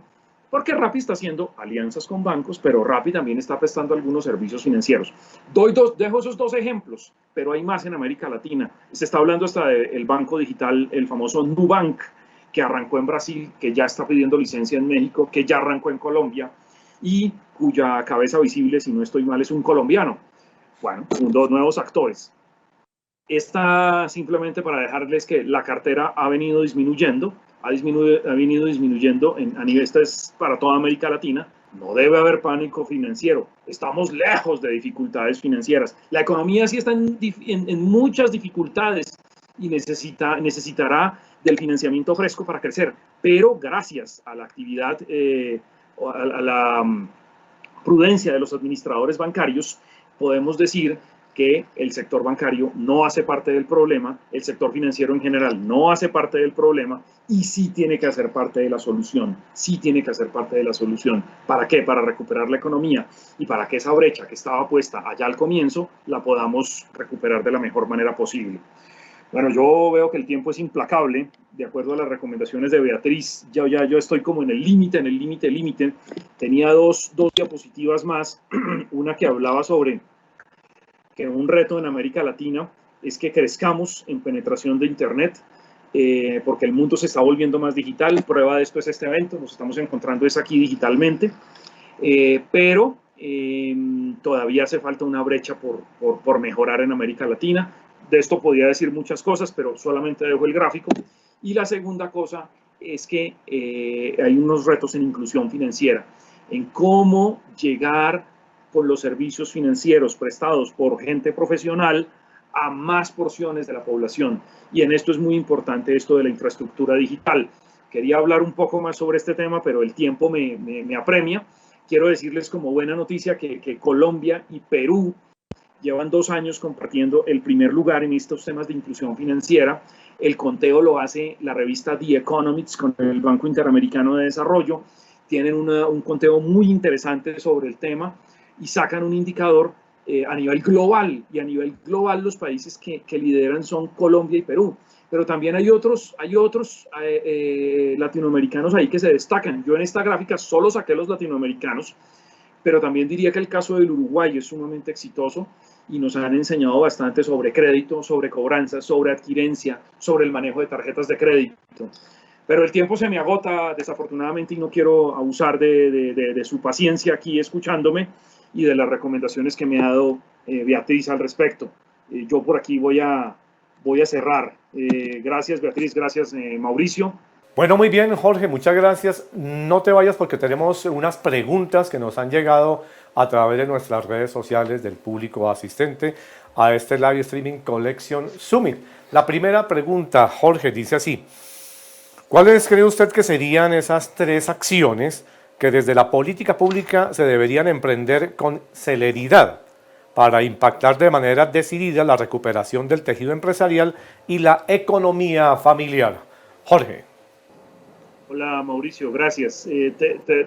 porque Rappi está haciendo alianzas con bancos, pero Rappi también está prestando algunos servicios financieros. Dejo esos dos ejemplos, pero hay más en América Latina. Se está hablando hasta del banco digital, el famoso Nubank, que arrancó en Brasil, que ya está pidiendo licencia en México, que ya arrancó en Colombia, y cuya cabeza visible, si no estoy mal, es un colombiano. Bueno, son dos nuevos actores. Esta simplemente para dejarles que la cartera ha venido disminuyendo, ha venido disminuyendo a nivel, esto es para toda América Latina. No debe haber pánico financiero, estamos lejos de dificultades financieras. La economía sí está en muchas dificultades y necesitará del financiamiento fresco para crecer, pero gracias a la actividad, a la prudencia de los administradores bancarios, podemos decir que el sector bancario no hace parte del problema, el sector financiero en general no hace parte del problema y sí tiene que hacer parte de la solución, ¿Para qué? Para recuperar la economía y para que esa brecha que estaba puesta allá al comienzo la podamos recuperar de la mejor manera posible. Bueno, yo veo que el tiempo es implacable, de acuerdo a las recomendaciones de Beatriz, yo estoy como en el límite. Tenía dos diapositivas más, una que hablaba sobre que un reto en América Latina es que crezcamos en penetración de Internet, porque el mundo se está volviendo más digital. Prueba de esto es este evento, nos estamos encontrando aquí digitalmente, pero todavía hace falta una brecha por mejorar en América Latina. De esto podría decir muchas cosas, pero solamente dejo el gráfico. Y la segunda cosa es que hay unos retos en inclusión financiera, en cómo llegar con los servicios financieros prestados por gente profesional a más porciones de la población. Y en esto es muy importante esto de la infraestructura digital. Quería hablar un poco más sobre este tema, pero el tiempo me apremia. Quiero decirles como buena noticia que Colombia y Perú llevan 2 años compartiendo el primer lugar en estos temas de inclusión financiera. El conteo lo hace la revista The Economics con el Banco Interamericano de Desarrollo. Tienen un conteo muy interesante sobre el tema y sacan un indicador a nivel global. Y a nivel global los países que lideran son Colombia y Perú. Pero también hay otros latinoamericanos ahí que se destacan. Yo en esta gráfica solo saqué los latinoamericanos, pero también diría que el caso del Uruguay es sumamente exitoso y nos han enseñado bastante sobre crédito, sobre cobranzas, sobre adquirencia, sobre el manejo de tarjetas de crédito. Pero el tiempo se me agota, desafortunadamente, y no quiero abusar de su paciencia aquí escuchándome y de las recomendaciones que me ha dado Beatriz al respecto. Yo por aquí voy a cerrar. Gracias, Beatriz, gracias, Mauricio. Bueno, muy bien, Jorge, muchas gracias. No te vayas porque tenemos unas preguntas que nos han llegado a través de nuestras redes sociales del público asistente a este Live Streaming Collection Summit. La primera pregunta, Jorge, dice así: ¿cuáles cree usted que serían esas 3 acciones que desde la política pública se deberían emprender con celeridad para impactar de manera decidida la recuperación del tejido empresarial y la economía familiar? Jorge. Hola Mauricio, gracias.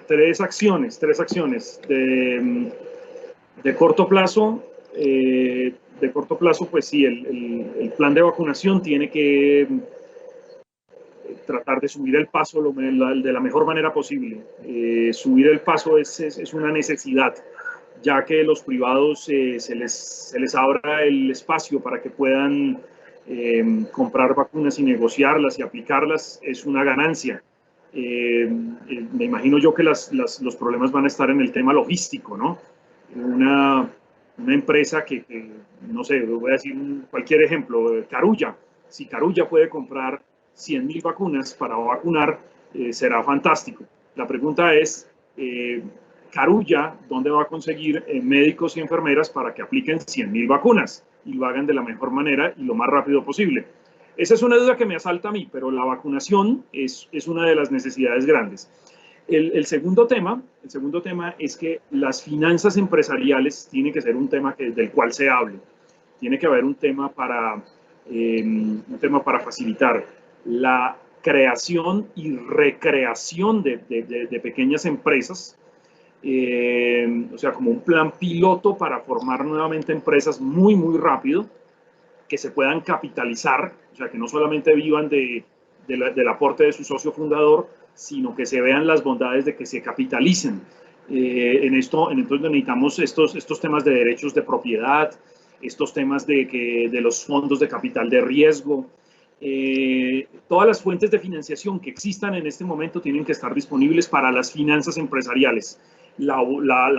Tres acciones de corto plazo. De corto plazo, pues sí, el plan de vacunación tiene que tratar de subir el paso de la mejor manera posible. Subir el paso es una necesidad, ya que los privados se les abra el espacio para que puedan comprar vacunas y negociarlas y aplicarlas, es una ganancia. Me imagino yo que los problemas van a estar en el tema logístico, ¿no? Una empresa que, no sé, voy a decir cualquier ejemplo, Carulla. Si Carulla puede comprar 100.000 vacunas para vacunar, será fantástico. La pregunta es, Carulla, ¿dónde va a conseguir médicos y enfermeras para que apliquen 100.000 vacunas y lo hagan de la mejor manera y lo más rápido posible? Esa es una duda que me asalta a mí, pero la vacunación es una de las necesidades grandes. El segundo tema es que las finanzas empresariales tienen que ser un tema del cual se hable. Tiene que haber un tema para facilitar la creación y recreación de pequeñas empresas, o sea, como un plan piloto para formar nuevamente empresas muy, muy rápido, que se puedan capitalizar, o sea, que no solamente vivan del aporte de su socio fundador, sino que se vean las bondades de que se capitalicen. Entonces necesitamos estos temas de derechos de propiedad, estos temas de los fondos de capital de riesgo. Todas las fuentes de financiación que existan en este momento tienen que estar disponibles para las finanzas empresariales. La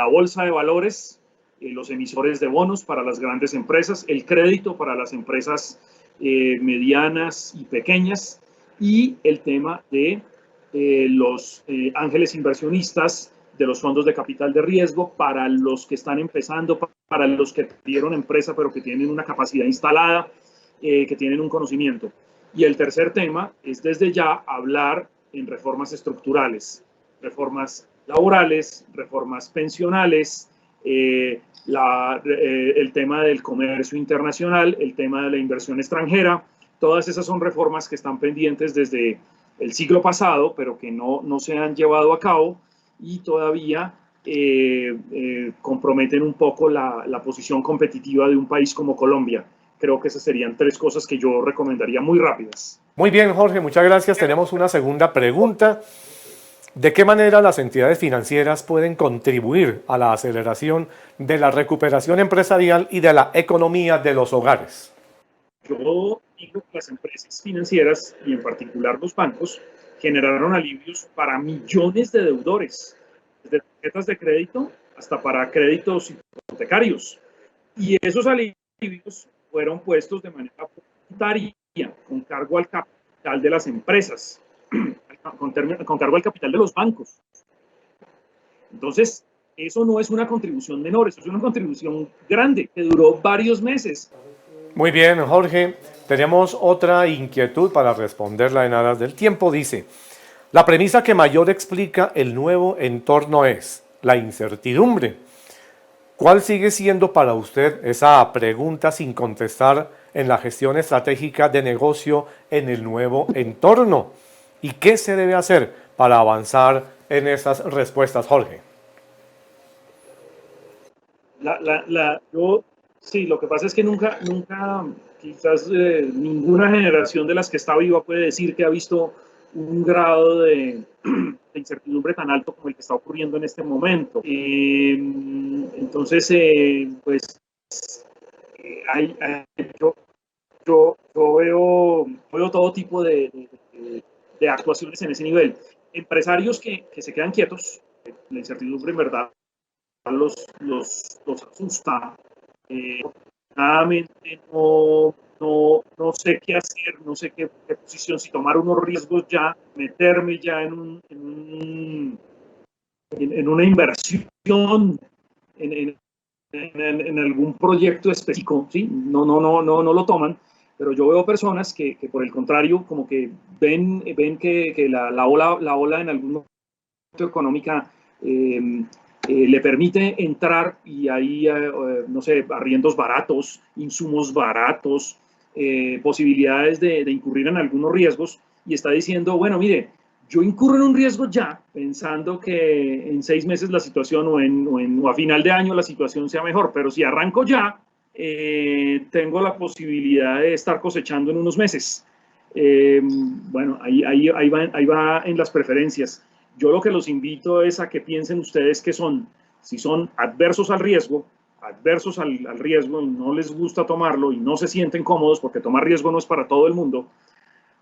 bolsa de valores, los emisores de bonos para las grandes empresas, el crédito para las empresas medianas y pequeñas, y el tema de los ángeles inversionistas, de los fondos de capital de riesgo para los que están empezando, para los que dieron empresa pero que tienen una capacidad instalada, que tienen un conocimiento. Y el tercer tema es desde ya hablar en reformas estructurales, reformas laborales, reformas pensionales, el tema del comercio internacional, el tema de la inversión extranjera. Todas esas son reformas que están pendientes desde el siglo pasado, pero que no se han llevado a cabo y todavía comprometen un poco la posición competitiva de un país como Colombia. Creo que esas serían tres cosas que yo recomendaría muy rápidas. Muy bien, Jorge, muchas gracias. Tenemos una segunda pregunta. ¿De qué manera las entidades financieras pueden contribuir a la aceleración de la recuperación empresarial y de la economía de los hogares? Yo digo que las empresas financieras, y en particular los bancos, generaron alivios para millones de deudores, desde tarjetas de crédito hasta para créditos hipotecarios. Y esos alivios fueron puestos de manera voluntaria, con cargo al capital de las empresas, con cargo al capital de los bancos. Entonces, eso no es una contribución menor, eso es una contribución grande que duró varios meses. Muy bien, Jorge. Tenemos otra inquietud para responderla en aras del tiempo. Dice, la premisa que mayor explica el nuevo entorno es la incertidumbre. ¿Cuál sigue siendo para usted esa pregunta sin contestar en la gestión estratégica de negocio en el nuevo entorno? ¿Y qué se debe hacer para avanzar en esas respuestas, Jorge? Sí, lo que pasa es que nunca quizás ninguna generación de las que está viva puede decir que ha visto un grado de incertidumbre tan alto como el que está ocurriendo en este momento. Entonces, pues, yo veo todo tipo de actuaciones en ese nivel. Empresarios que se quedan quietos, la incertidumbre en verdad los asusta. Afortunadamente no sé qué hacer, no sé qué posición, si tomar unos riesgos ya, meterme ya en una inversión, en algún proyecto específico, ¿sí? No lo toman, pero yo veo personas que por el contrario, como que ven que la ola en algún momento económica le permite entrar y hay, no sé, arriendos baratos, insumos baratos, posibilidades de incurrir en algunos riesgos, y está diciendo, bueno, mire, yo incurro en un riesgo ya, pensando que en 6 meses la situación o a final de año la situación sea mejor, pero si arranco ya, tengo la posibilidad de estar cosechando en unos meses. Bueno, ahí va en las preferencias. Yo lo que los invito es a que piensen ustedes que son, si son adversos al riesgo y no les gusta tomarlo y no se sienten cómodos, porque tomar riesgo no es para todo el mundo,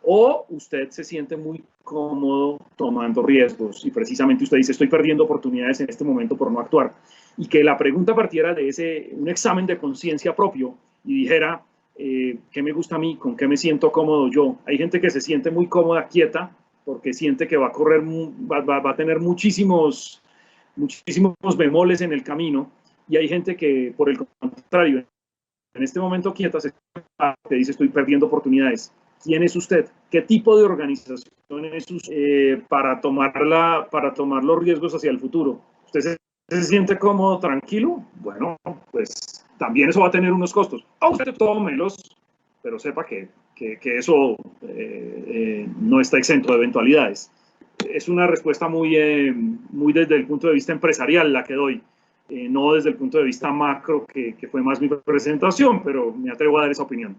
o usted se siente muy cómodo tomando riesgos y precisamente usted dice, estoy perdiendo oportunidades en este momento por no actuar. Y que la pregunta partiera de un examen de conciencia propio y dijera, ¿qué me gusta a mí? ¿Con qué me siento cómodo yo? Hay gente que se siente muy cómoda, quieta, porque siente que va a correr, va a tener muchísimos bemoles en el camino, y hay gente que, por el contrario, en este momento quieta, te dice, estoy perdiendo oportunidades. ¿Quién es usted? ¿Qué tipo de organización es usted para tomar los riesgos hacia el futuro? ¿Usted se siente cómodo, tranquilo? Bueno, pues también eso va a tener unos costos. A usted tómelos, pero sepa que eso no está exento de eventualidades. Es una respuesta muy desde el punto de vista empresarial la que doy, no desde el punto de vista macro, que fue más mi presentación, pero me atrevo a dar esa opinión.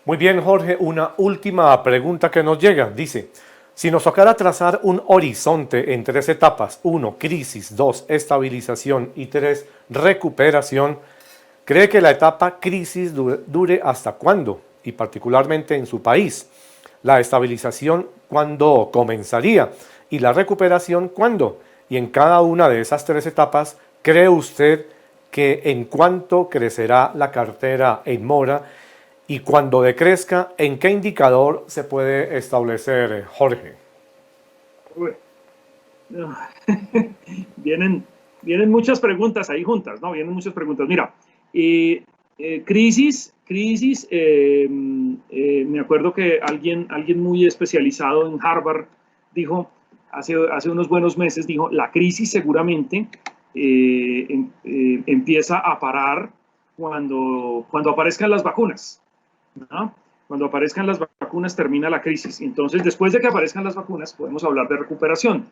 Muy bien, Jorge, una última pregunta que nos llega. Dice, si nos tocara trazar un horizonte en 3 etapas, 1, crisis, 2, estabilización y 3, recuperación, ¿cree que la etapa crisis dure hasta cuándo? Y particularmente en su país. La estabilización, ¿cuándo comenzaría? Y la recuperación, ¿cuándo? Y en cada una de esas 3 etapas, ¿cree usted que en cuánto crecerá la cartera en mora? Y cuando decrezca, ¿en qué indicador se puede establecer, Jorge? Vienen muchas preguntas ahí juntas, ¿no? Vienen muchas preguntas. Mira, crisis, me acuerdo que alguien muy especializado en Harvard dijo, hace unos buenos meses, dijo, la crisis seguramente empieza a parar cuando aparezcan las vacunas, ¿no? Cuando aparezcan las vacunas termina la crisis. Entonces, después de que aparezcan las vacunas, podemos hablar de recuperación.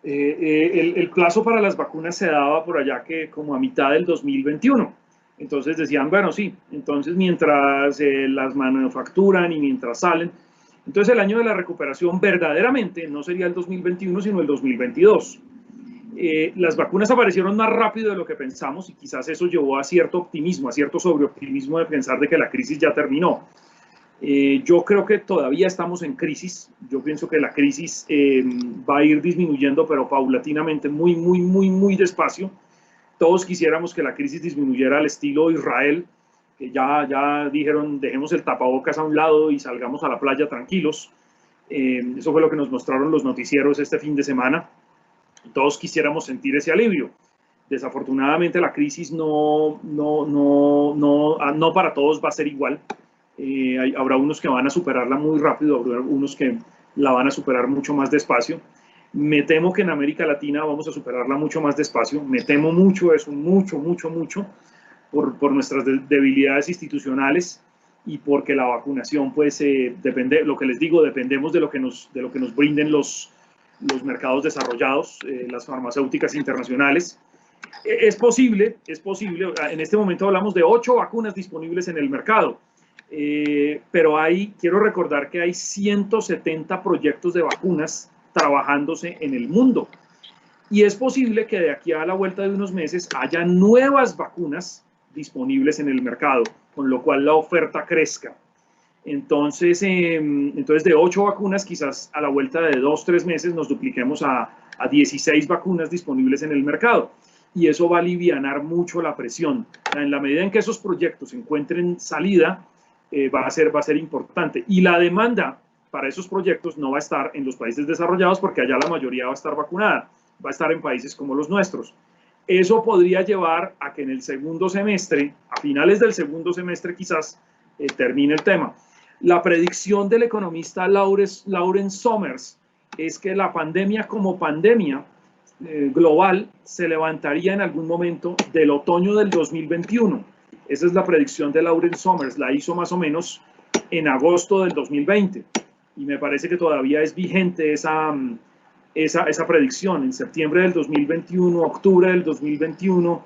El plazo para las vacunas se daba por allá que como a mitad del 2021. Entonces decían, bueno, sí, entonces mientras las manufacturan y mientras salen, entonces el año de la recuperación verdaderamente no sería el 2021, sino el 2022. Las vacunas aparecieron más rápido de lo que pensamos y quizás eso llevó a cierto optimismo, a cierto sobreoptimismo de pensar de que la crisis ya terminó. Yo creo que todavía estamos en crisis. Yo pienso que la crisis va a ir disminuyendo, pero paulatinamente, muy despacio. Todos quisiéramos que la crisis disminuyera al estilo Israel, que ya dijeron, dejemos el tapabocas a un lado y salgamos a la playa tranquilos. Eso fue lo que nos mostraron los noticieros este fin de semana. Todos quisiéramos sentir ese alivio. Desafortunadamente la crisis no para todos va a ser igual. Habrá unos que van a superarla muy rápido, habrá unos que la van a superar mucho más despacio. Me temo que en América Latina vamos a superarla mucho más despacio. Me temo mucho eso, mucho, por nuestras debilidades institucionales y porque la vacunación, pues, depende, lo que les digo, dependemos de lo que nos brinden los mercados desarrollados, las farmacéuticas internacionales. Es posible, en este momento hablamos de 8 vacunas disponibles en el mercado, pero quiero recordar que hay 170 proyectos de vacunas trabajándose en el mundo. Y es posible que de aquí a la vuelta de unos meses haya nuevas vacunas disponibles en el mercado, con lo cual la oferta crezca. Entonces de 8 vacunas, quizás a la vuelta de 2-3 meses nos dupliquemos a 16 vacunas disponibles en el mercado. Y eso va a alivianar mucho la presión. En la medida en que esos proyectos encuentren salida, va a ser importante. Y la demanda para esos proyectos no va a estar en los países desarrollados, porque allá la mayoría va a estar vacunada. Va a estar en países como los nuestros. Eso podría llevar a que en el segundo semestre, a finales del segundo semestre quizás, termine el tema. La predicción del economista Lawrence Summers es que la pandemia como pandemia global se levantaría en algún momento del otoño del 2021. Esa es la predicción de Lauren Summers, la hizo más o menos en agosto del 2020 y me parece que todavía es vigente esa predicción. En septiembre del 2021, octubre del 2021,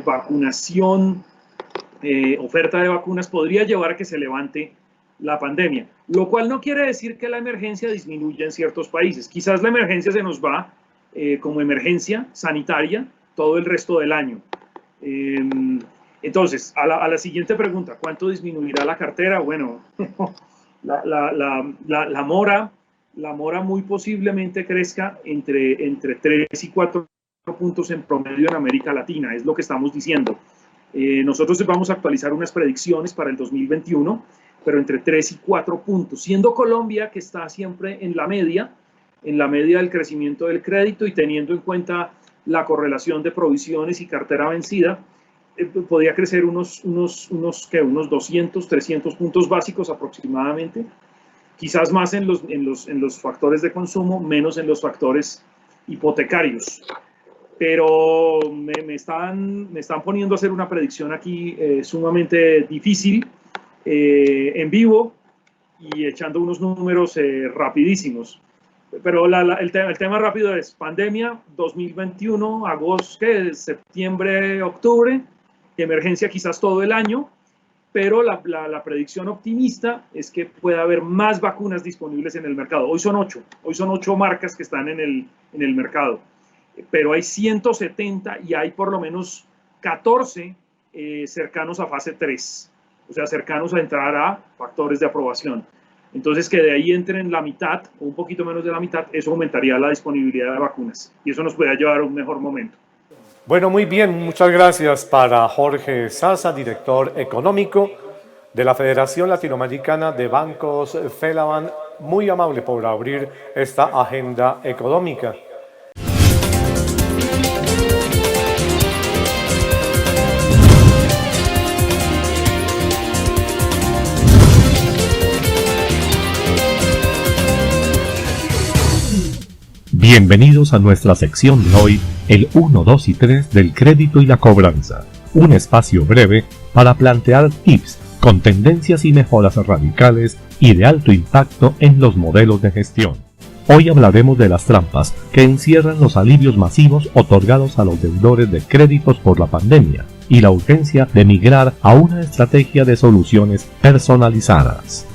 vacunación, oferta de vacunas podría llevar a que se levante la pandemia, lo cual no quiere decir que la emergencia disminuya en ciertos países. Quizás la emergencia se nos va como emergencia sanitaria todo el resto del año. Entonces, a la siguiente pregunta, ¿cuánto disminuirá la cartera? Bueno, la mora muy posiblemente crezca entre 3 y 4 puntos en promedio en América Latina, es lo que estamos diciendo. Nosotros vamos a actualizar unas predicciones para el 2021, pero entre 3 y 4 puntos, siendo Colombia, que está siempre en la media del crecimiento del crédito y teniendo en cuenta la correlación de provisiones y cartera vencida, podría crecer unos 200, 300 puntos básicos aproximadamente, quizás más en los factores de consumo, menos en los factores hipotecarios. Pero me están poniendo a hacer una predicción aquí sumamente difícil, en vivo y echando unos números rapidísimos. Pero el tema rápido es pandemia 2021, agosto, septiembre, octubre, emergencia quizás todo el año, pero la predicción optimista es que pueda haber más vacunas disponibles en el mercado. Hoy son 8 marcas que están en el mercado, pero hay 170 y hay por lo menos 14 cercanos a fase 3, o sea, cercanos a entrar a factores de aprobación. Entonces, que de ahí entren la mitad o un poquito menos de la mitad, eso aumentaría la disponibilidad de vacunas y eso nos puede llevar a un mejor momento. Bueno, muy bien, muchas gracias para Jorge Zaza, director económico de la Federación Latinoamericana de Bancos FELABAN, muy amable por abrir esta agenda económica. Bienvenidos a nuestra sección de hoy, el 1, 2 y 3 del crédito y la cobranza, un espacio breve para plantear tips con tendencias y mejoras radicales y de alto impacto en los modelos de gestión. Hoy hablaremos de las trampas que encierran los alivios masivos otorgados a los deudores de créditos por la pandemia y la urgencia de migrar a una estrategia de soluciones personalizadas.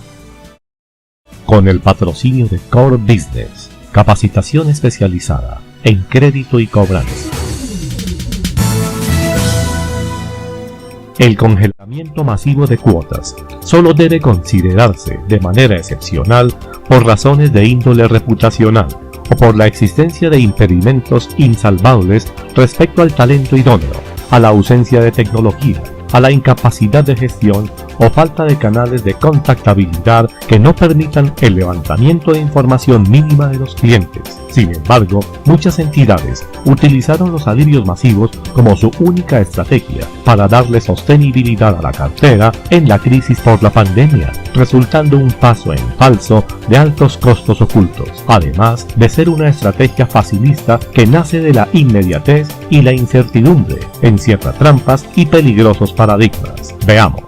Con el patrocinio de Core Business, capacitación especializada en crédito y cobranza. El congelamiento masivo de cuotas solo debe considerarse de manera excepcional por razones de índole reputacional o por la existencia de impedimentos insalvables respecto al talento idóneo, a la ausencia de tecnología, a la incapacidad de gestión o falta de canales de contactabilidad que no permitan el levantamiento de información mínima de los clientes. Sin embargo, muchas entidades utilizaron los alivios masivos como su única estrategia para darle sostenibilidad a la cartera en la crisis por la pandemia, resultando un paso en falso de altos costos ocultos, además de ser una estrategia facilista que nace de la inmediatez y la incertidumbre, encierra trampas y peligrosos paradigmas. Veamos.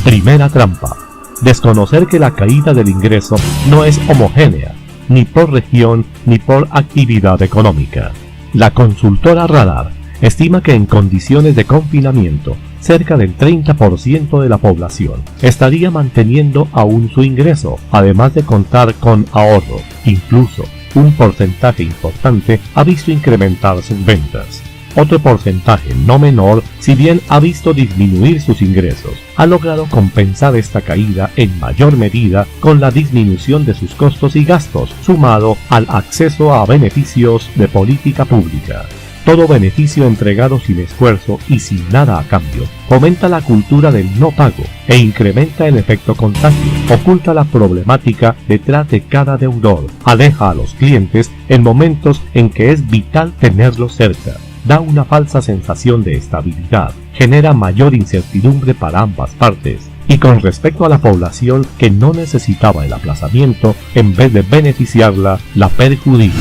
Primera trampa. Desconocer que la caída del ingreso no es homogénea, ni por región ni por actividad económica. La consultora Radar estima que en condiciones de confinamiento, cerca del 30% de la población estaría manteniendo aún su ingreso, además de contar con ahorro. Incluso, un porcentaje importante ha visto incrementar sus ventas. Otro porcentaje no menor, si bien ha visto disminuir sus ingresos, ha logrado compensar esta caída en mayor medida con la disminución de sus costos y gastos, sumado al acceso a beneficios de política pública. Todo beneficio entregado sin esfuerzo y sin nada a cambio fomenta la cultura del no pago e incrementa el efecto contagio, oculta la problemática detrás de cada deudor, aleja a los clientes en momentos en que es vital tenerlos cerca, da una falsa sensación de estabilidad, genera mayor incertidumbre para ambas partes, y con respecto a la población que no necesitaba el aplazamiento, en vez de beneficiarla, la perjudica.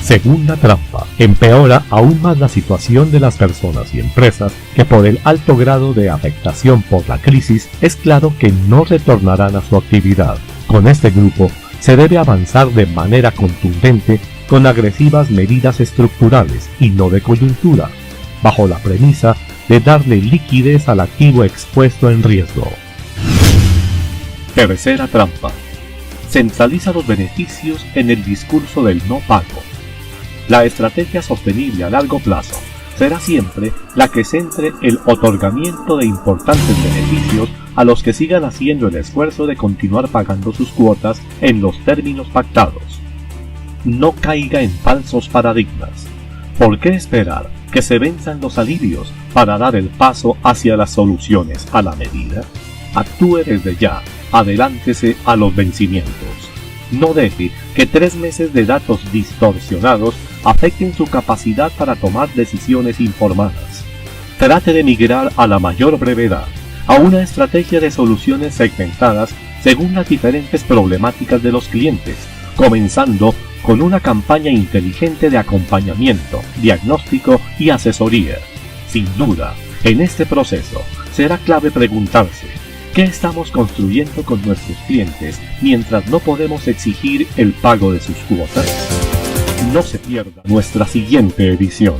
Segunda trampa, empeora aún más la situación de las personas y empresas que por el alto grado de afectación por la crisis es claro que no retornarán a su actividad. Con este grupo se debe avanzar de manera contundente con agresivas medidas estructurales y no de coyuntura, bajo la premisa de darle liquidez al activo expuesto en riesgo. Tercera trampa. Centraliza los beneficios en el discurso del no pago. La estrategia sostenible a largo plazo será siempre la que centre el otorgamiento de importantes beneficios a los que sigan haciendo el esfuerzo de continuar pagando sus cuotas en los términos pactados. No caiga en falsos paradigmas. ¿Por qué esperar que se venzan los alivios para dar el paso hacia las soluciones a la medida? Actúe desde ya, adelántese a los vencimientos. No deje que 3 meses de datos distorsionados afecten su capacidad para tomar decisiones informadas. Trate de migrar a la mayor brevedad a una estrategia de soluciones segmentadas según las diferentes problemáticas de los clientes, comenzando con una campaña inteligente de acompañamiento, diagnóstico y asesoría. Sin duda, en este proceso será clave preguntarse: ¿qué estamos construyendo con nuestros clientes mientras no podemos exigir el pago de sus cuotas? No se pierda nuestra siguiente edición.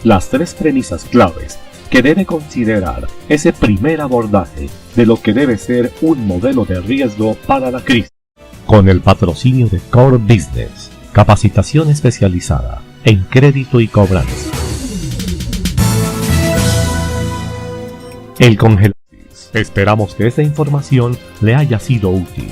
Las 3 premisas claves que debe considerar ese primer abordaje de lo que debe ser un modelo de riesgo para la crisis. Con el patrocinio de Core Business, capacitación especializada en crédito y cobranza. El congelador. Esperamos que esta información le haya sido útil.